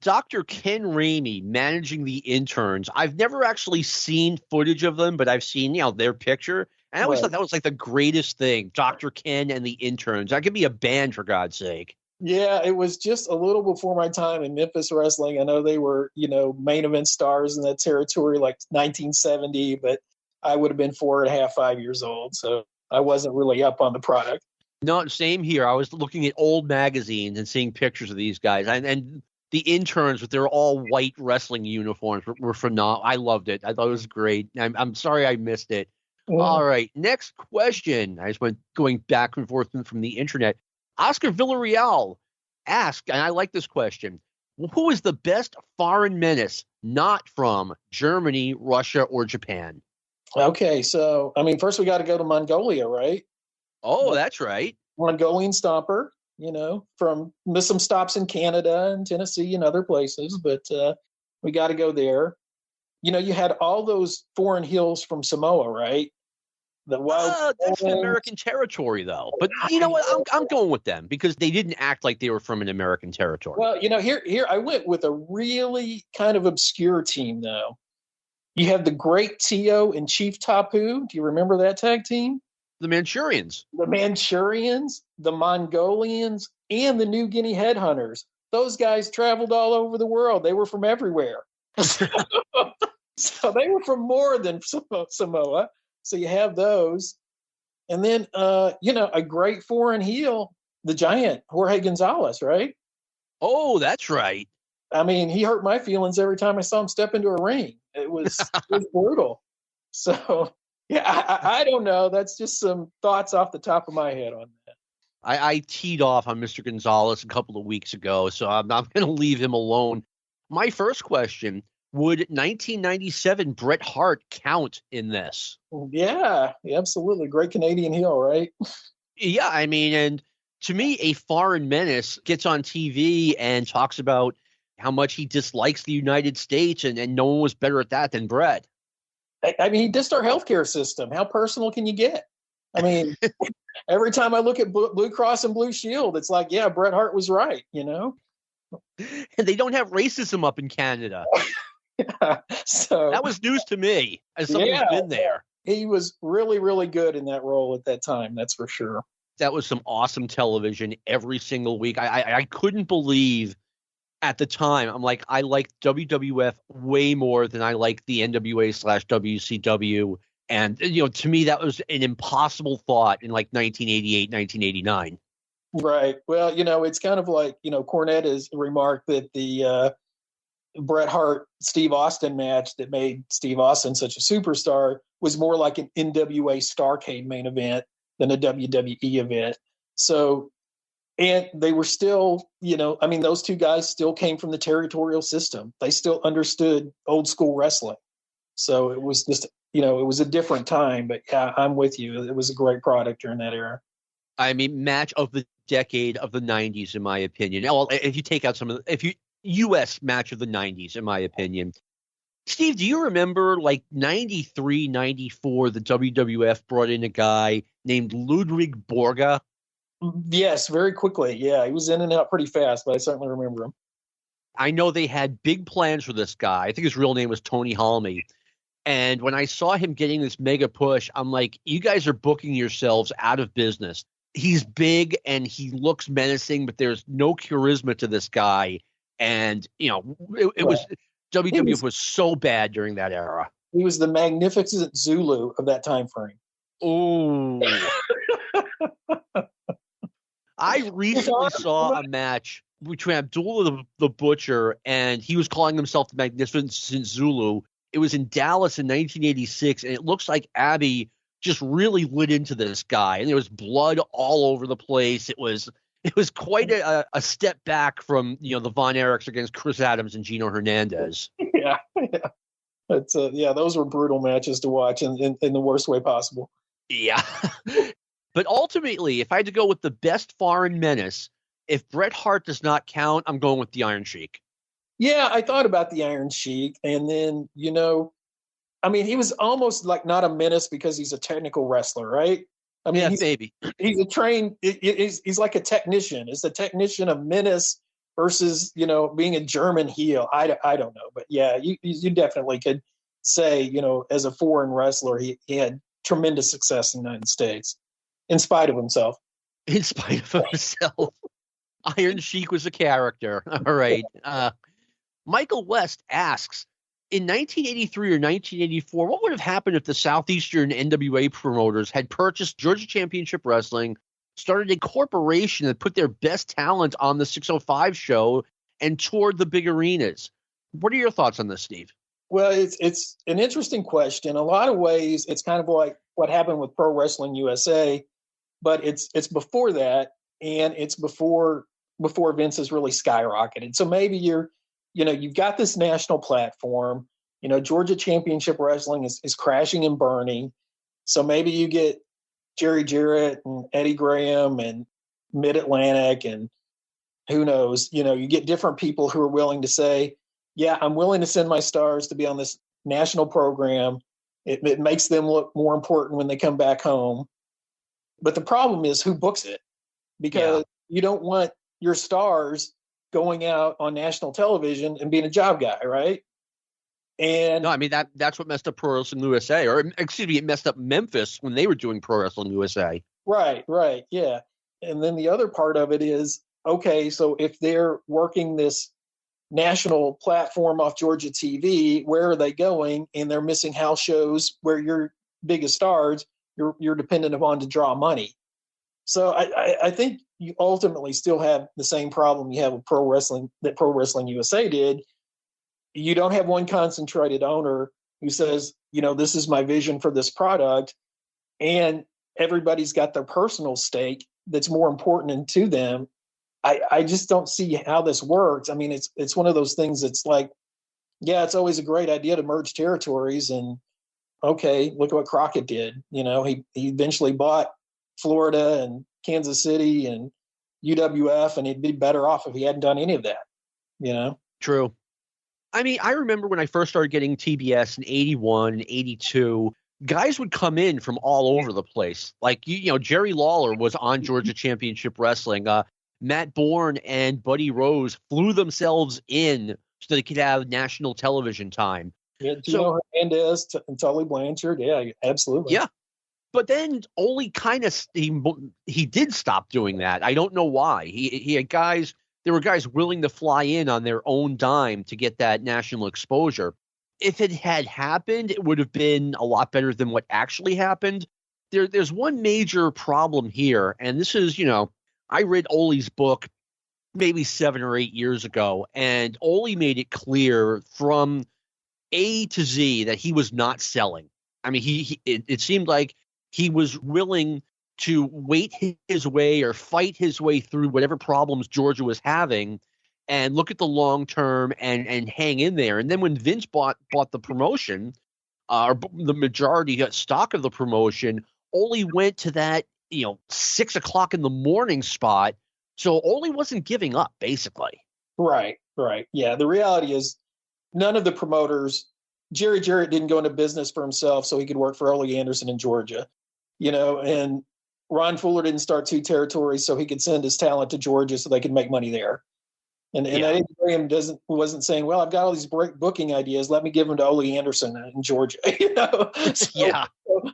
Dr. Ken Ramey managing the interns. I've never actually seen footage of them, but I've seen, their picture. And I always thought that was like the greatest thing. Dr. Ken and the interns. That could be a band, for God's sake. Yeah, it was just a little before my time in Memphis wrestling. I know they were, main event stars in that territory, like 1970, but I would have been 4.5, 5 years old. So I wasn't really up on the product. No, same here. I was looking at old magazines and seeing pictures of these guys. And the interns with their all white wrestling uniforms were phenomenal. I loved it. I thought it was great. I'm sorry I missed it. Yeah. All right. Next question. I just went going back and forth from the internet. Oscar Villarreal asked, and I like this question, who is the best foreign menace not from Germany, Russia, or Japan? Okay. So, first we got to go to Mongolia, right? Oh, that's right. Mongolian Stomper. From some stops in Canada and Tennessee and other places, but we got to go there. You had all those foreign hills from Samoa, right? That's an American territory, though. But you know what? I'm going with them because they didn't act like they were from an American territory. Well, here I went with a really kind of obscure team, though. You have the Great Tio and Chief Tapu. Do you remember that tag team? The Manchurians. The Manchurians, the Mongolians, and the New Guinea Headhunters. Those guys traveled all over the world. They were from everywhere. So they were from more than Samoa. So you have those. And then, a great foreign heel, the Giant, Jorge Gonzalez, right? Oh, that's right. I mean, he hurt my feelings every time I saw him step into a ring. It was brutal. So, yeah, I don't know. That's just some thoughts off the top of my head on that. I teed off on Mr. Gonzalez a couple of weeks ago, so I'm not going to leave him alone. My first question, would 1997 Bret Hart count in this? Yeah, absolutely. Great Canadian heel, right? Yeah, I mean, and to me, a foreign menace gets on TV and talks about how much he dislikes the United States, and no one was better at that than Bret. I mean, he dissed our healthcare system. How personal can you get? I mean, every time I look at Blue Cross and Blue Shield, it's like, yeah, Bret Hart was right, And they don't have racism up in Canada. So that was news to me as someone who's been there. He was really, really good in that role at that time. That's for sure. That was some awesome television every single week. I couldn't believe at the time. I'm like, I liked WWF way more than I liked the NWA/WCW. And, to me, that was an impossible thought in like 1988, 1989. Right. Well, it's kind of like, Cornette has remarked that the Bret Hart Steve Austin match that made Steve Austin such a superstar was more like an NWA Starrcade main event than a WWE event. So, and they were still, those two guys still came from the territorial system. They still understood old school wrestling. So it was just, it was a different time, but yeah, I'm with you. It was a great product during that era. I mean, match of the decade of the 90s, in my opinion. Well, if you take out U.S. match of the 90s, in my opinion. Steve, do you remember like 93, 94, the WWF brought in a guy named Ludwig Borga? Yes, very quickly. Yeah, he was in and out pretty fast, but I certainly remember him. I know they had big plans for this guy. I think his real name was Tony Halmy. And when I saw him getting this mega push, I'm like, you guys are booking yourselves out of business. He's big and he looks menacing, but there's no charisma to this guy. And, it was WWF was so bad during that era. He was the magnificent Zulu of that time frame. Oh. I recently saw a match between Abdullah the Butcher, and he was calling himself the Magnificent Zulu. It was in Dallas in 1986, and it looks like Abby just really lit into this guy, and there was blood all over the place. It was quite a step back from the Von Erichs against Chris Adams and Gino Hernandez. Yeah. But those were brutal matches to watch in the worst way possible. Yeah. But ultimately, if I had to go with the best foreign menace, if Bret Hart does not count, I'm going with the Iron Sheik. Yeah, I thought about the Iron Sheik, and then, he was almost like not a menace because he's a technical wrestler, right? I mean, maybe. He's a trained, he's like a technician. It's a technician of menace versus, being a German heel. I don't know. But yeah, you definitely could say, as a foreign wrestler, he had tremendous success in the United States, in spite of himself. In spite of himself. Iron Sheik was a character. All right. Michael West asks, in 1983 or 1984, what would have happened if the Southeastern NWA promoters had purchased Georgia Championship Wrestling, started a corporation that put their best talent on the 605 show, and toured the big arenas? What are your thoughts on this, Steve? Well, it's an interesting question. In a lot of ways, it's kind of like what happened with Pro Wrestling USA, but it's before that, and it's before Vince has really skyrocketed. So maybe you've got this national platform. Georgia Championship Wrestling is crashing and burning. So maybe you get Jerry Jarrett and Eddie Graham and Mid-Atlantic and who knows, you get different people who are willing to say, yeah, I'm willing to send my stars to be on this national program. It makes them look more important when they come back home. But the problem is who books it, because you don't want your stars going out on national television and being a job guy, right? And no, I mean that's what messed up Pro Wrestling USA, or excuse me, it messed up Memphis when they were doing Pro Wrestling USA. Right, yeah. And then the other part of it is, okay, so if they're working this national platform off Georgia TV. Where are they going? And they're missing house shows where your biggest stars you're dependent upon to draw money. So I think you ultimately still have the same problem you have with pro wrestling that Pro Wrestling USA did. You don't have one concentrated owner who says, this is my vision for this product, and everybody's got their personal stake that's more important to them. I just don't see how this works. I mean, it's one of those things that's like, yeah, it's always a great idea to merge territories, and okay, look at what Crockett did. He eventually bought Florida and Kansas City and UWF, and he'd be better off if he hadn't done any of that. True. I mean, I remember when I first started getting TBS in 81, 82, guys would come in from all over the place. Like, Jerry Lawler was on Georgia Championship Wrestling. Matt Bourne and Buddy Rose flew themselves in so they could have national television time. Yeah, Gino Hernandez and Tully Blanchard. Yeah, absolutely. Yeah. But then Ole kind of he did stop doing that. I don't know why. He had guys. There were guys willing to fly in on their own dime to get that national exposure. If it had happened, it would have been a lot better than what actually happened. There's one major problem here, and this is, I read Ole's book maybe 7 or 8 years ago, and Ole made it clear from A to Z that he was not selling. I mean, it seemed like he was willing to wait his way or fight his way through whatever problems Georgia was having and look at the long term and hang in there. And then when Vince bought the promotion, or the majority stock of the promotion, Ole went to that 6 o'clock in the morning spot. So Ole wasn't giving up, basically. Right. Yeah, the reality is none of the promoters, Jerry Jarrett didn't go into business for himself so he could work for Ole Anderson in Georgia, and Ron Fuller didn't start 2 territories so he could send his talent to Georgia so they could make money there. And Eddie Graham wasn't saying, well, I've got all these great booking ideas. Let me give them to Ole Anderson in Georgia.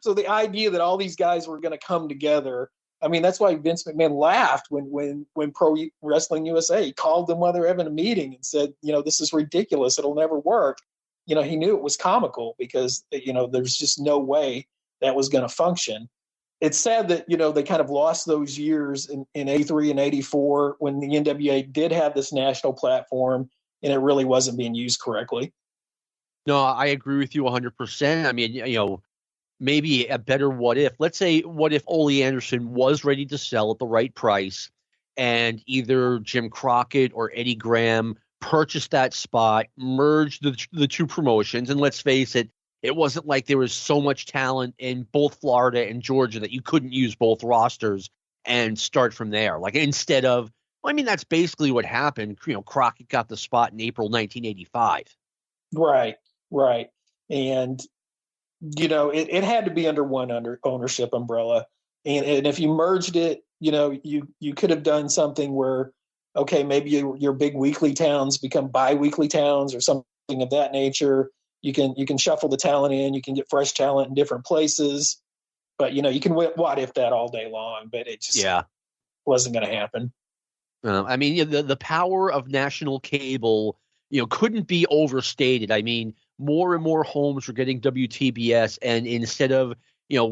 So the idea that all these guys were going to come together, I mean, that's why Vince McMahon laughed when Pro Wrestling USA called them while they were having a meeting and said, this is ridiculous. It'll never work. He knew it was comical because, there's just no way that was going to function. It's sad that, they kind of lost those years in 83 and 84 when the NWA did have this national platform and it really wasn't being used correctly. No, I agree with you 100%. I mean, maybe a better what if. Let's say what if Ole Anderson was ready to sell at the right price and either Jim Crockett or Eddie Graham purchased that spot, merged the 2 promotions, and let's face it, it wasn't like there was so much talent in both Florida and Georgia that you couldn't use both rosters and start from there. Like instead of, that's basically what happened. Crockett got the spot in April 1985. Right. And, it had to be under one ownership umbrella. And if you merged it, you could have done something where, okay, maybe your big weekly towns become bi-weekly towns or something of that nature. You can shuffle the talent in. You can get fresh talent in different places, but you can what if that all day long. But it just wasn't going to happen. The power of national cable, couldn't be overstated. I mean, more and more homes were getting WTBS, and instead of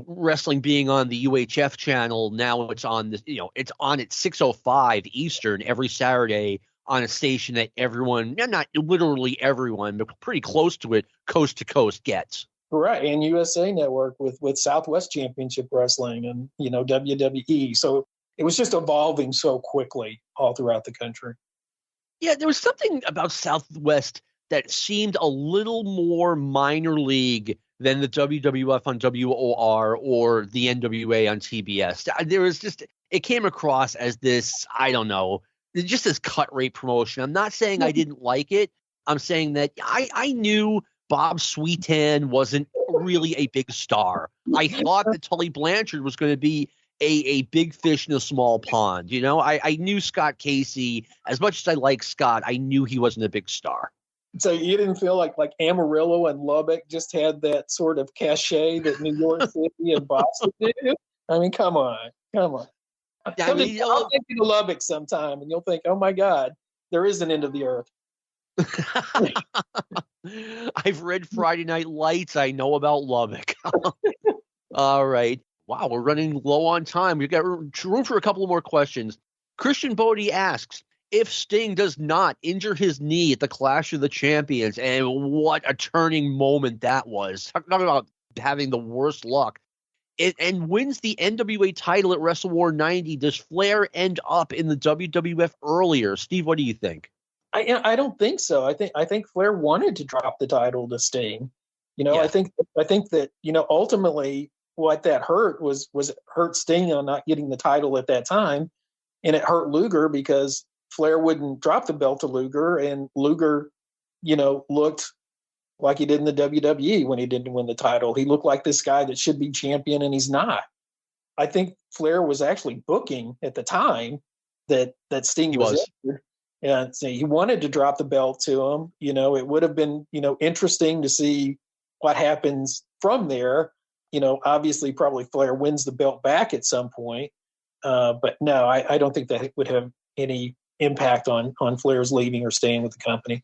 wrestling being on the UHF channel, now it's on it's on at 6:05 Eastern every Saturday on a station that everyone, not literally everyone, but pretty close to it, coast to coast gets. Right, and USA Network with Southwest Championship Wrestling and WWE. So it was just evolving so quickly all throughout the country. Yeah, there was something about Southwest that seemed a little more minor league than the WWF on WOR or the NWA on TBS. There was just, it came across as this, I don't know, just this cut rate promotion. I'm not saying I didn't like it. I'm saying that I knew Bob Sweetan wasn't really a big star. I thought that Tully Blanchard was going to be a big fish in a small pond. I knew Scott Casey. As much as I like Scott, I knew he wasn't a big star. So you didn't feel like Amarillo and Lubbock just had that sort of cachet that New York City and Boston do? I mean, come on. I'll take you to Lubbock sometime, and you'll think, oh, my God, there is an end of the earth. I've read Friday Night Lights. I know about Lubbock. All right. Wow, we're running low on time. We've got room for a couple more questions. Christian Bodie asks, if Sting does not injure his knee at the Clash of the Champions, and what a turning moment that was. Talk about having the worst luck. And wins the NWA title at WrestleWar 90, does Flair end up in the WWF earlier? Steve, what do you think? I don't think so. I think Flair wanted to drop the title to Sting. Yeah. I think that ultimately what that hurt was hurt Sting on not getting the title at that time, and it hurt Luger because Flair wouldn't drop the belt to Luger, and Luger, looked like he did in the WWE when he didn't win the title. He looked like this guy that should be champion, and he's not. I think Flair was actually booking at the time that Sting was injured. And so he wanted to drop the belt to him. It would have been, interesting to see what happens from there. Obviously probably Flair wins the belt back at some point. But no, I don't think that it would have any impact on Flair's leaving or staying with the company.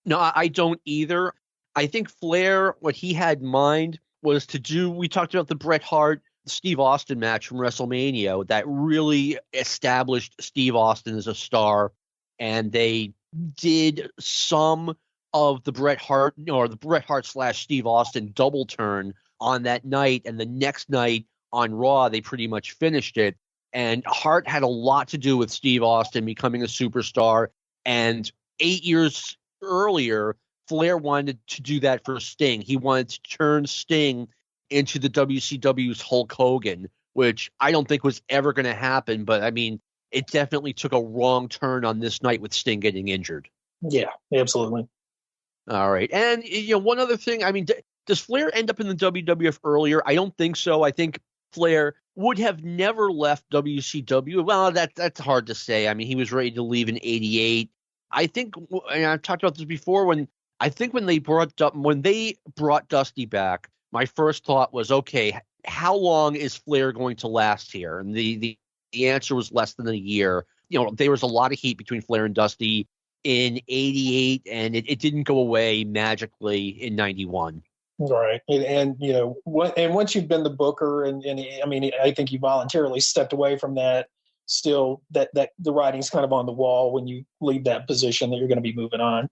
No, I don't either. I think Flair, what he had in mind was to do, we talked about the Bret Hart, Steve Austin match from WrestleMania that really established Steve Austin as a star. And they did some of the Bret Hart, or the Bret Hart / Steve Austin double turn on that night. And the next night on Raw, they pretty much finished it. And Hart had a lot to do with Steve Austin becoming a superstar. And 8 years earlier, Flair wanted to do that for Sting. He wanted to turn Sting into the WCW's Hulk Hogan, which I don't think was ever going to happen. But I mean, it definitely took a wrong turn on this night with Sting getting injured. Yeah, absolutely. All right. And, one other thing, I mean, does Flair end up in the WWF earlier? I don't think so. I think Flair would have never left WCW. Well, that's hard to say. I mean, he was ready to leave in 88. I think, and I've talked about this before, when they brought Dusty back, my first thought was, okay, how long is Flair going to last here? And the answer was less than a year. There was a lot of heat between Flair and Dusty in 88, and it didn't go away magically in 91. Right. And once you've been the booker, and I mean, I think you voluntarily stepped away from that, still that the writing's kind of on the wall when you leave that position that you're going to be moving on.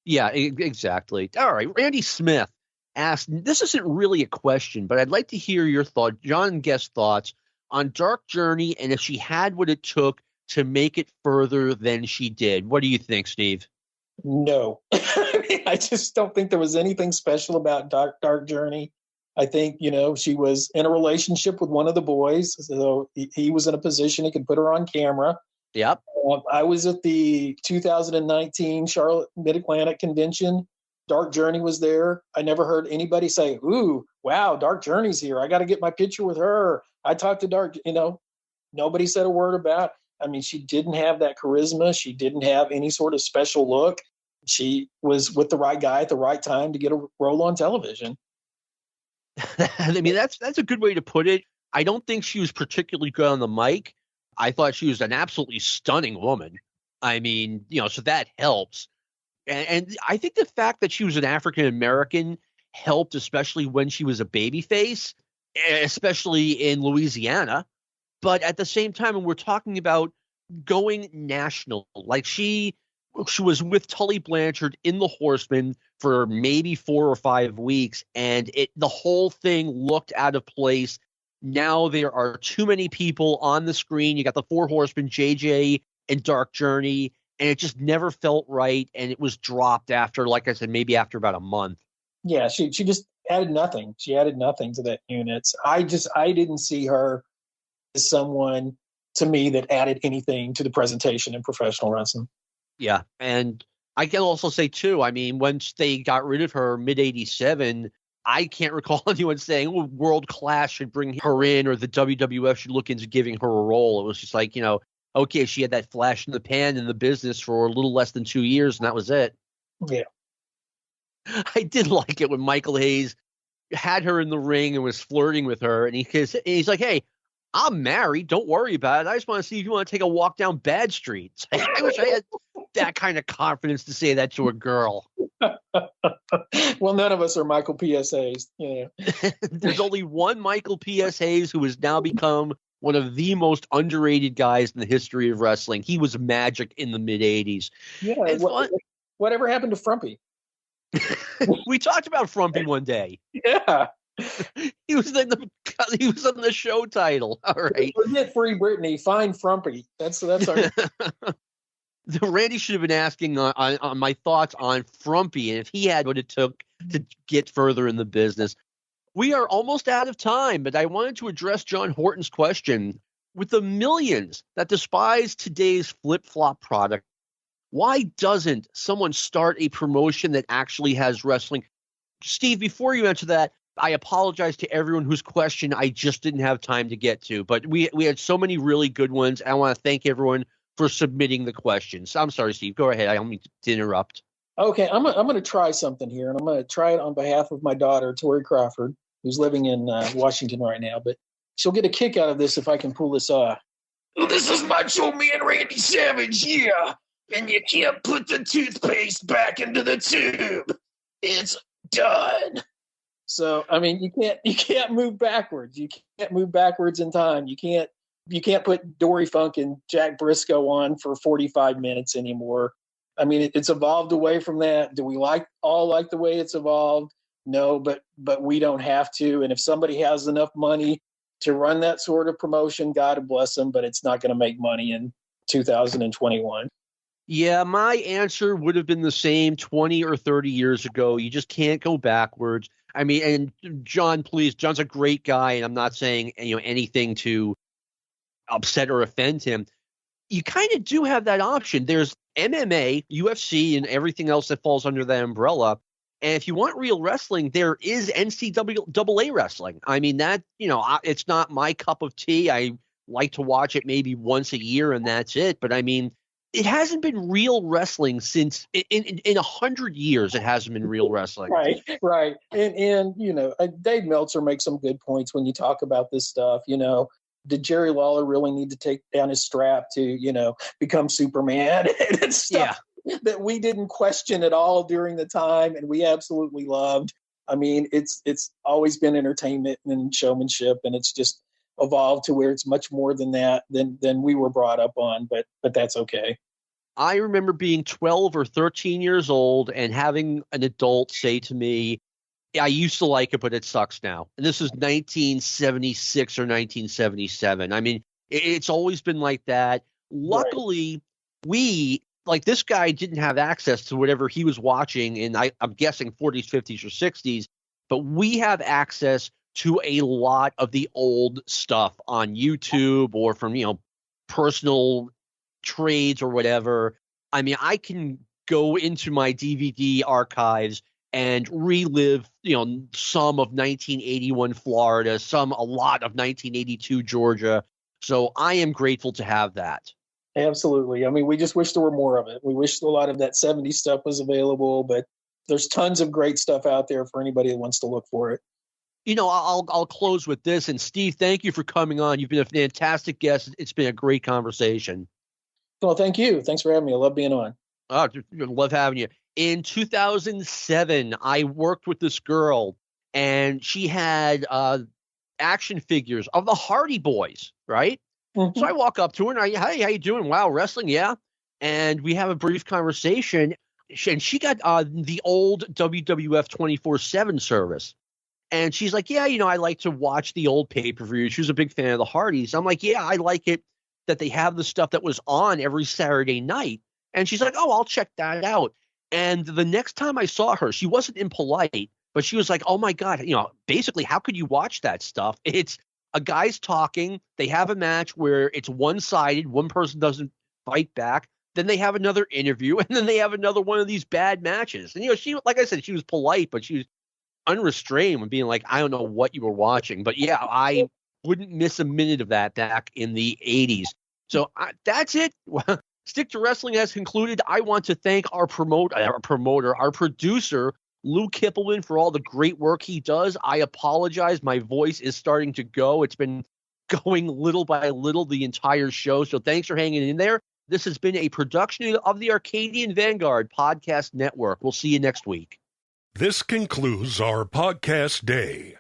Yeah, exactly. All right. Randy Smith asked, this isn't really a question, but I'd like to hear your thought, John Guest's thoughts on Dark Journey, and if she had what it took to make it further than she did. What do you think, Steve? No. I just don't think there was anything special about Dark Journey. I think, she was in a relationship with one of the boys, so he was in a position he could put her on camera. Yep. I was at the 2019 Charlotte Mid-Atlantic Convention. Dark Journey was there. I never heard anybody say, ooh, wow, Dark Journey's here. I got to get my picture with her. I talked to Dark, nobody said a word about. I mean, she didn't have that charisma. She didn't have any sort of special look. She was with the right guy at the right time to get a role on television. I mean, that's a good way to put it. I don't think she was particularly good on the mic. I thought she was an absolutely stunning woman. I mean, so that helps. And I think the fact that she was an African-American helped, especially when she was a babyface, especially in Louisiana. But at the same time, when we're talking about going national, like she was with Tully Blanchard in The Horsemen for maybe 4 or 5 weeks, and the whole thing looked out of place. Now there are too many people on the screen. You got the 4 Horsemen, JJ and Dark Journey, and it just never felt right, and it was dropped after, like I said, maybe after about a month. Yeah, she just added nothing. She added nothing to that unit. I didn't see her as someone, to me, that added anything to the presentation in professional wrestling. Yeah, and I can also say, too, I mean, once they got rid of her mid-'87, I can't recall anyone saying, oh, World Class should bring her in, or the WWF should look into giving her a role. It was just like, okay, she had that flash in the pan in the business for a little less than 2 years, and that was it. Yeah. I did like it when Michael Hayes had her in the ring and was flirting with her, and he's like, hey, I'm married. Don't worry about it. I just want to see if you want to take a walk down Bad Street. I wish I had that kind of confidence to say that to a girl. Well, none of us are Michael PSAs. You know. There's only one Michael P.S. Hayes who has now become one of the most underrated guys in the history of wrestling. He was magic in the mid-'80s. Yeah. Whatever happened to Frumpy? We talked about Frumpy one day. Yeah. He was on the show title. All right. Forget Free Britney. Find Frumpy. That's our. Randy should have been asking on my thoughts on Frumpy and if he had what it took to get further in the business. We are almost out of time, but I wanted to address John Horton's question. With the millions that despise today's flip-flop product, why doesn't someone start a promotion that actually has wrestling? Steve, before you answer that, I apologize to everyone whose question I just didn't have time to get to, but we had so many really good ones. I want to thank everyone for submitting the questions. I'm sorry, Steve. Go ahead. I don't mean to interrupt. Okay, I'm going to try something here, and I'm going to try it on behalf of my daughter, Tori Crawford, who's living in Washington right now, but she'll get a kick out of this if I can pull this off. Well, this is Macho Man Randy Savage, yeah, and you can't put the toothpaste back into the tube. It's done. So, I mean, you can't move backwards. You can't move backwards in time. You can't put Dory Funk and Jack Briscoe on for 45 minutes anymore. I mean, it's evolved away from that. Do we all like the way it's evolved? No, but we don't have to. And if somebody has enough money to run that sort of promotion, God bless them, but it's not going to make money in 2021. Yeah, my answer would have been the same 20 or 30 years ago. You just can't go backwards. I mean, and John, please, John's a great guy, and I'm not saying anything to upset or offend him. You kind of do have that option. There's MMA, UFC, and everything else that falls under that umbrella. And if you want real wrestling, there is NCAA wrestling. I mean, that, it's not my cup of tea. I like to watch it maybe once a year, and that's it. But I mean, it hasn't been real wrestling since in 100 years. It hasn't been real wrestling. Right. And Dave Meltzer makes some good points when you talk about this stuff. Did Jerry Lawler really need to take down his strap to, become Superman and stuff that we didn't question at all during the time, and we absolutely loved? I mean, it's always been entertainment and showmanship, and it's just evolved to where it's much more than that than we were brought up on, but that's okay. I remember being 12 or 13 years old and having an adult say to me, I used to like it, but it sucks now. And this is 1976 or 1977. I mean, it's always been like that. Luckily, this guy didn't have access to whatever he was watching in, I'm guessing, 40s, 50s, or 60s, but we have access to a lot of the old stuff on YouTube or from, personal trades or whatever. I mean, I can go into my DVD archives and relive, some of 1981 Florida, a lot of 1982 Georgia. So I am grateful to have that. Absolutely. I mean, we just wish there were more of it. We wish a lot of that 70s stuff was available, but there's tons of great stuff out there for anybody that wants to look for it. I'll close with this. And Steve, thank you for coming on. You've been a fantastic guest. It's been a great conversation. Well, thank you. Thanks for having me. I love being on. Oh, love having you. In 2007, I worked with this girl, and she had action figures of the Hardy Boys, right? Mm-hmm. So I walk up to her, and hey, how you doing? Wow, wrestling, yeah. And we have a brief conversation, and she got the old WWF 24/7 service. And she's like, yeah, I like to watch the old pay-per-view. She was a big fan of the Hardys. I'm like, yeah, I like it that they have the stuff that was on every Saturday night. And she's like, oh, I'll check that out. And the next time I saw her, she wasn't impolite, but she was like, oh, my God, basically, how could you watch that stuff? It's a guy's talking. They have a match where it's one-sided. One person doesn't fight back. Then they have another interview, and then they have another one of these bad matches. And, she, like I said, she was polite, but she was unrestrained when being like, I don't know what you were watching. But, yeah, I wouldn't miss a minute of that back in the 80s. So that's it. Stick to Wrestling has concluded. I want to thank our producer, Lou Kippelman, for all the great work he does. I apologize. My voice is starting to go. It's been going little by little the entire show. So thanks for hanging in there. This has been a production of the Arcadian Vanguard Podcast Network. We'll see you next week. This concludes our podcast day.